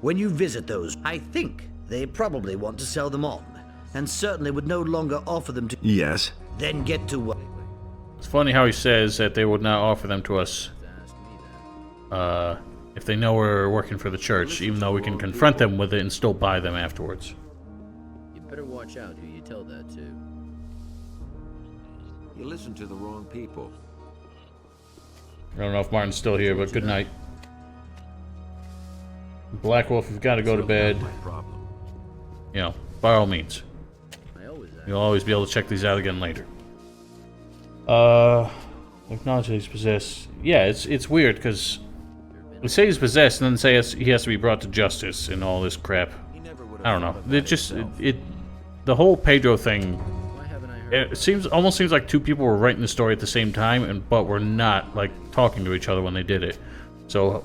When you visit those, I think they probably want to sell them on, and certainly would no longer offer them to. Yes. Then get to work. It's funny how he says that they would not offer them to us if they know we're working for the church, even though we can confront them with it and still buy them afterwards. You better watch out who you tell that to. You listen to the wrong people. I don't know if Martin's still here, but good night. Black Wolf, you've got to go to bed. You know, by all means. You'll always be able to check these out again later. Acknowledge that he's possessed. Yeah, it's weird, because they say he's possessed, and then say he has to be brought to justice and all this crap. I don't know. The whole Pedro thing, it almost seems like two people were writing the story at the same time, but were not, like, talking to each other when they did it. So,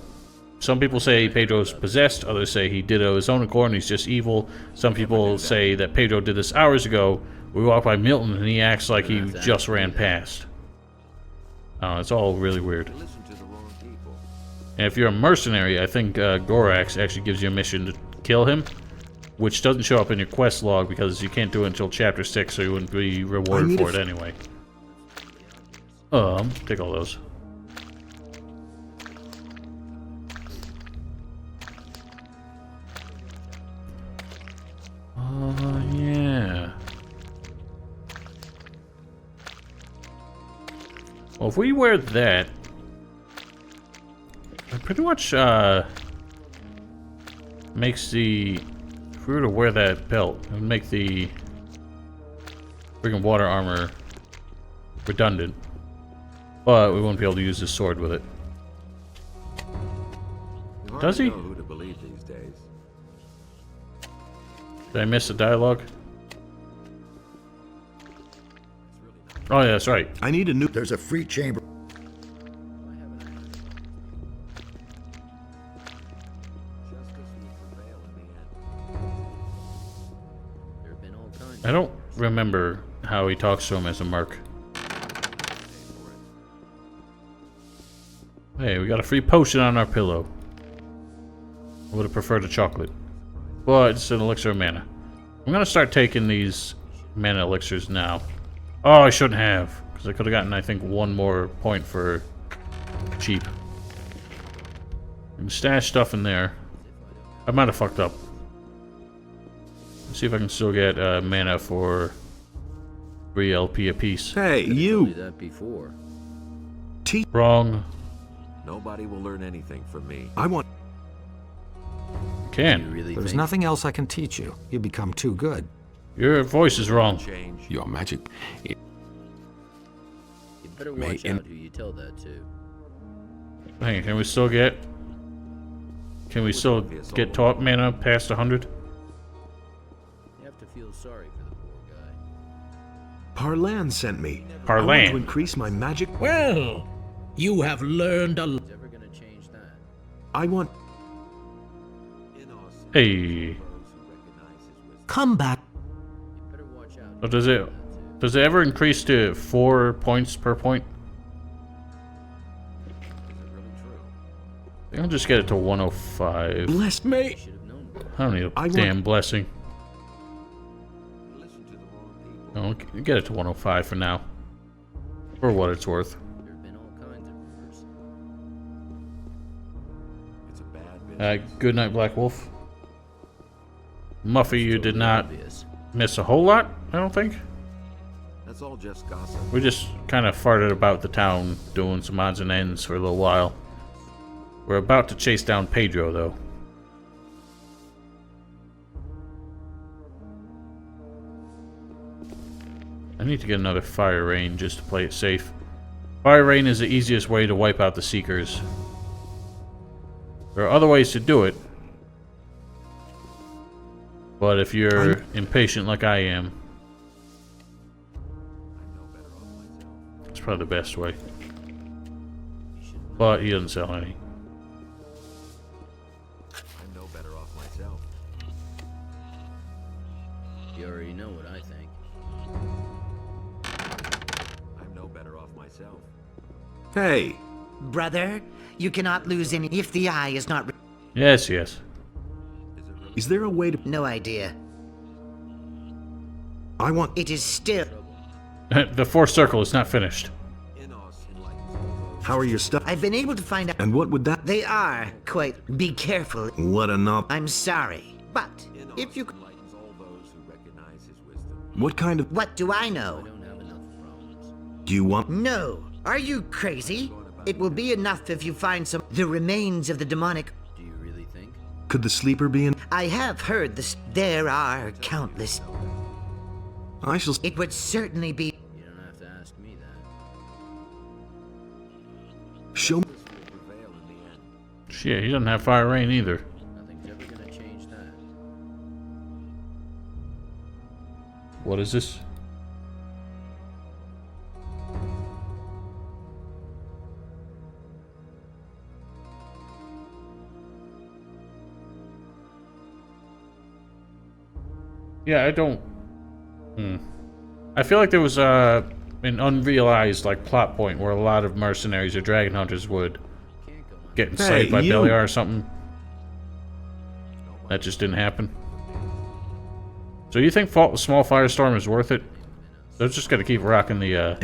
some people say Pedro's possessed, others say he did it of his own accord and he's just evil. Some people say that Pedro did this hours ago. We walked by Milton and he acts like he just ran past. It's all really weird. And if you're a mercenary, I think Gorax actually gives you a mission to kill him, which doesn't show up in your quest log because you can't do it until chapter 6, so you wouldn't be rewarded for it anyway. Take all those. Yeah. Well, if we wear that, it pretty much makes the. If we were to wear that belt, it would make the friggin' water armor redundant. But we won't be able to use this sword with it. Does he? Who to believe these days. Did I miss the dialogue? Oh, yeah, that's right. I need a new... There's a free chamber. I don't remember how he talks to him as a merc. Hey, we got a free potion on our pillow. I would have preferred a chocolate. But it's an elixir of mana. I'm gonna start taking these mana elixirs now. Oh, I shouldn't have, because I could have gotten, I think, one more point for cheap. And stash stuff in there. I might have fucked up. Let's see if I can still get mana for 3 LP apiece. Hey, you! That before. Wrong. Nobody will learn anything from me. I want... Can. There's nothing else I can teach you. You become too good. Your voice is wrong. Your magic... better watch out who you tell that to. Hang on, can we still get top mana past 100? You have to feel sorry for the poor guy. Parlan sent me. Parlan. I want to increase my magic. Well, you have learned a lot. Ever gonna change that? I want. Hey. Come back. You better watch out. So does it ever increase to 4 points per point? I think I'll just get it to 105. Bless me. I don't need a damn blessing. I'll get it to 105 for now. For what it's worth. There have been all kinds of rumors. Good night, Black Wolf. Muffy, you did not miss a whole lot, I don't think. That's all just gossip. We just kind of farted about the town, doing some odds and ends for a little while. We're about to chase down Pedro, though. I need to get another Fire Rain just to play it safe. Fire Rain is the easiest way to wipe out the Seekers. There are other ways to do it. But if you're impatient like I am, it's probably the best way. But he doesn't sell any. I'm no better off myself. You already know what I think. I'm no better off myself. Hey! Brother, you cannot lose any if the eye is not... Yes, yes. Is there a way to... No idea. I want... It is still... The fourth circle is not finished. How are your stuff? I've been able to find out... And what would that... They are quite... Be careful. What a knob. I'm sorry, but if you... What kind of... What do I know? Do you want... No. Are you crazy? It will be enough if you find some... The remains of the demonic... Do you really think? Could the sleeper be in... I have heard this. There are countless... I shall... It would certainly be... You don't have to ask me that. Show me... Shit, he doesn't have Fire Rain either. Nothing's ever gonna change that. What is this? Yeah, I don't... I feel like there was an unrealized plot point where a lot of mercenaries or dragon hunters would get enslaved by Beliar or something. That just didn't happen. So you think Small Firestorm is worth it? They're just gonna keep rocking the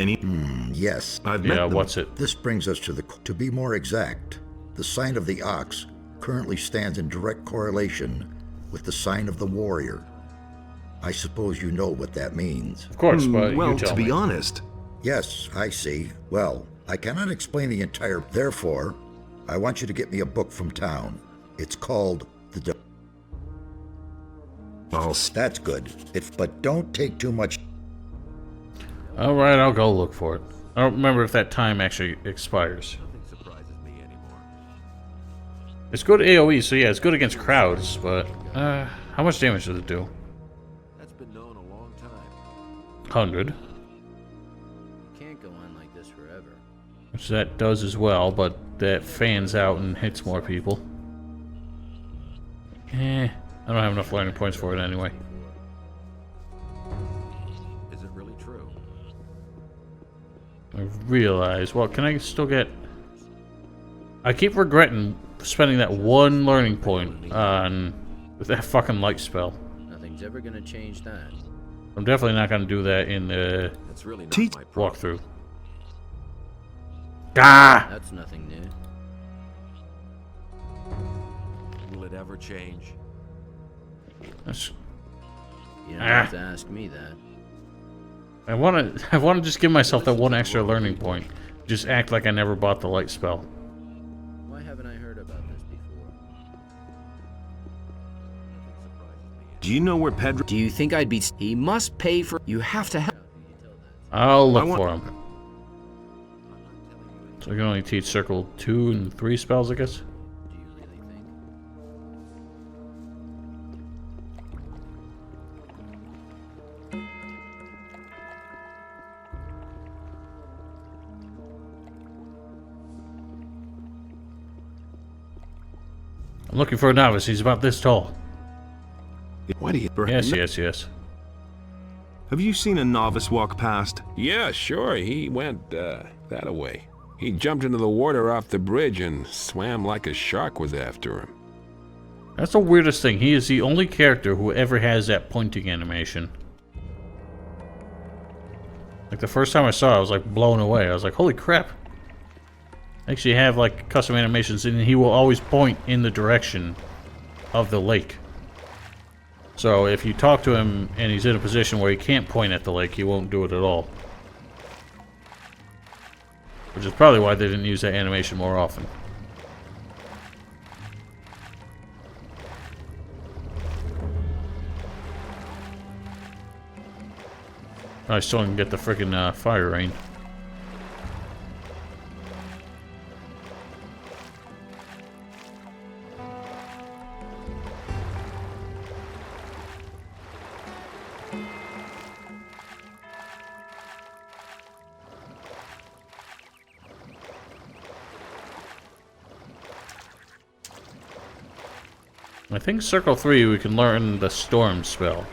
yes. What's it? This brings us to to be more exact, the sign of the ox currently stands in direct correlation with the sign of the warrior. I suppose you know what that means. Of course, but well, you tell to me. be honest... Yes, I see. Well, I cannot explain the entire... Therefore, I want you to get me a book from town. It's called The... That's good. But don't take too much... Alright, I'll go look for it. I don't remember if that time actually expires. It's good AoE, so yeah, it's good against crowds, but... how much damage does it do? 100. Can't go on like this forever. Which that does as well, but that fans out and hits more people. I don't have enough learning points for it anyway. Is it really true? I realize... Well, can I still get... I keep regretting spending that one learning point on... with that fucking light spell. Nothing's ever gonna change that. I'm definitely not going to do that in the really walkthrough. Ah! That's nothing new. Will it ever change? That's... You don't have to ask me that. I want to just give myself that one extra learning point. Just act like I never bought the light spell. Why haven't I heard about this before? Do you know where Pedro... Do you think I'd be... He must pay for... You have to help. I'll look for him. So I can only teach circle 2 and 3 spells, I guess. I'm looking for a novice. He's about this tall. What do you... Yes. Have you seen a novice walk past? Yeah, sure. He went, that away. He jumped into the water off the bridge and swam like a shark was after him. That's the weirdest thing. He is the only character who ever has that pointing animation. Like, the first time I saw it, I was, like, blown away. I was like, holy crap. I actually have, like, custom animations, and he will always point in the direction of the lake. So, if you talk to him, and he's in a position where he can't point at the lake, he won't do it at all. Which is probably why they didn't use that animation more often. I still didn't get the frickin' fire rain. I think Circle 3 we can learn the Storm spell.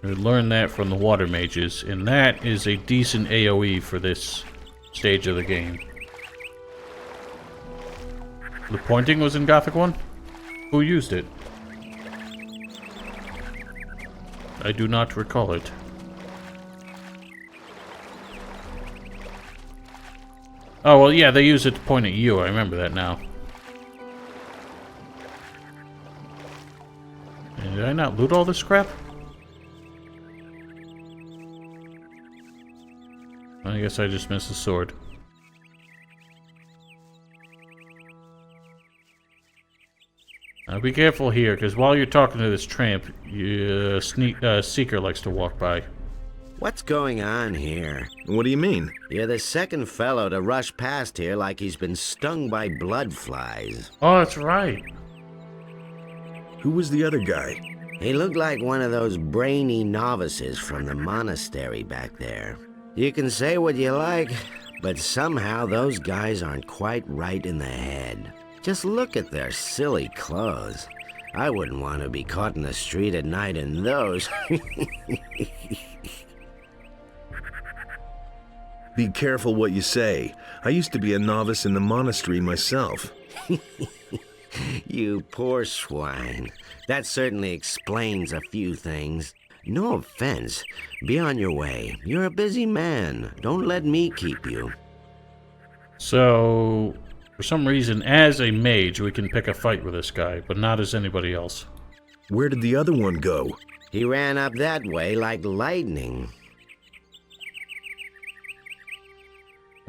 We learned that from the Water Mages, and that is a decent AoE for this stage of the game. The pointing was in Gothic 1? Who used it? I do not recall it. Oh, well, yeah, they use it to point at you. I remember that now. And did I not loot all this crap? I guess I just missed the sword. Now be careful here, because while you're talking to this tramp, Seeker likes to walk by. What's going on here? What do you mean? You're the second fellow to rush past here like he's been stung by blood flies. Oh, that's right. Who was the other guy? He looked like one of those brainy novices from the monastery back there. You can say what you like, but somehow those guys aren't quite right in the head. Just look at their silly clothes. I wouldn't want to be caught in the street at night in those. Be careful what you say. I used to be a novice in the monastery myself. You poor swine. That certainly explains a few things. No offense. Be on your way. You're a busy man. Don't let me keep you. So, for some reason, as a mage, we can pick a fight with this guy, but not as anybody else. Where did the other one go? He ran up that way like lightning.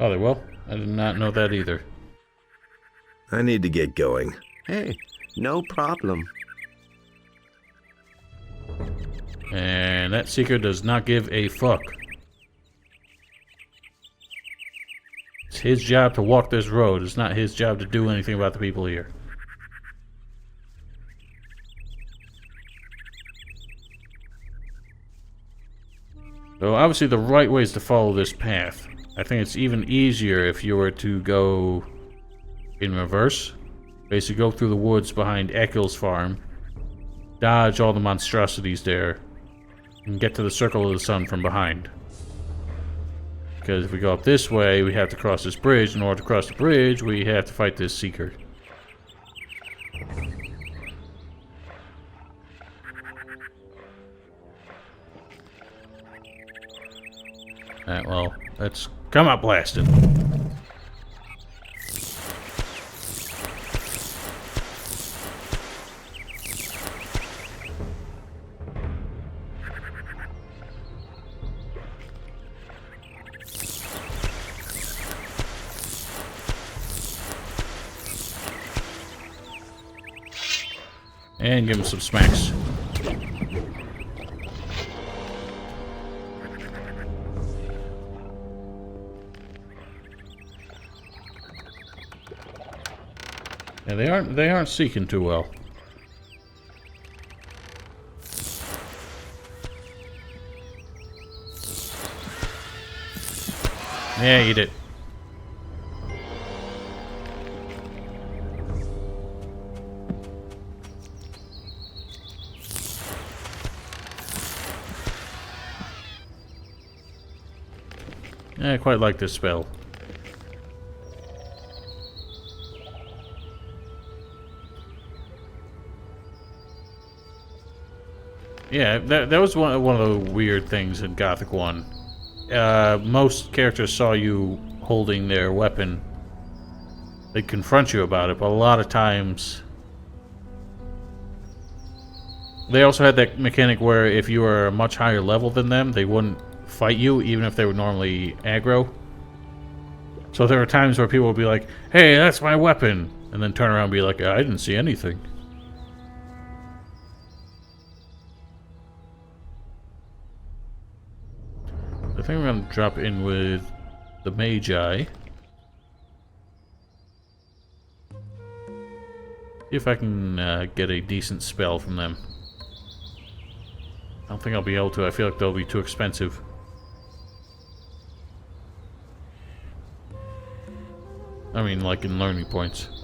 Oh, well, I did not know that either. I need to get going. Hey, no problem. And that Seeker does not give a fuck. It's his job to walk this road. It's not his job to do anything about the people here. So obviously the right way is to follow this path. I think it's even easier if you were to go in reverse. Basically go through the woods behind Ekil's farm. Dodge all the monstrosities there. And get to the Circle of the Sun from behind. Because if we go up this way, we have to cross this bridge. In order to cross the bridge, we have to fight this Seeker. Alright, well, let's come out blasting. And give him some smacks. Yeah, they aren't seeking too well. Yeah, eat it. Yeah, I quite like this spell. Yeah, that was one of the weird things in Gothic 1. Most characters saw you holding their weapon. They'd confront you about it, but a lot of times... They also had that mechanic where if you were a much higher level than them, they wouldn't fight you, even if they were normally aggro. So there were times where people would be like, hey, that's my weapon! And then turn around and be like, I didn't see anything. I think I'm going to drop in with the Magi. See if I can get a decent spell from them. I don't think I'll be able to. I feel like they'll be too expensive. I mean, like in learning points.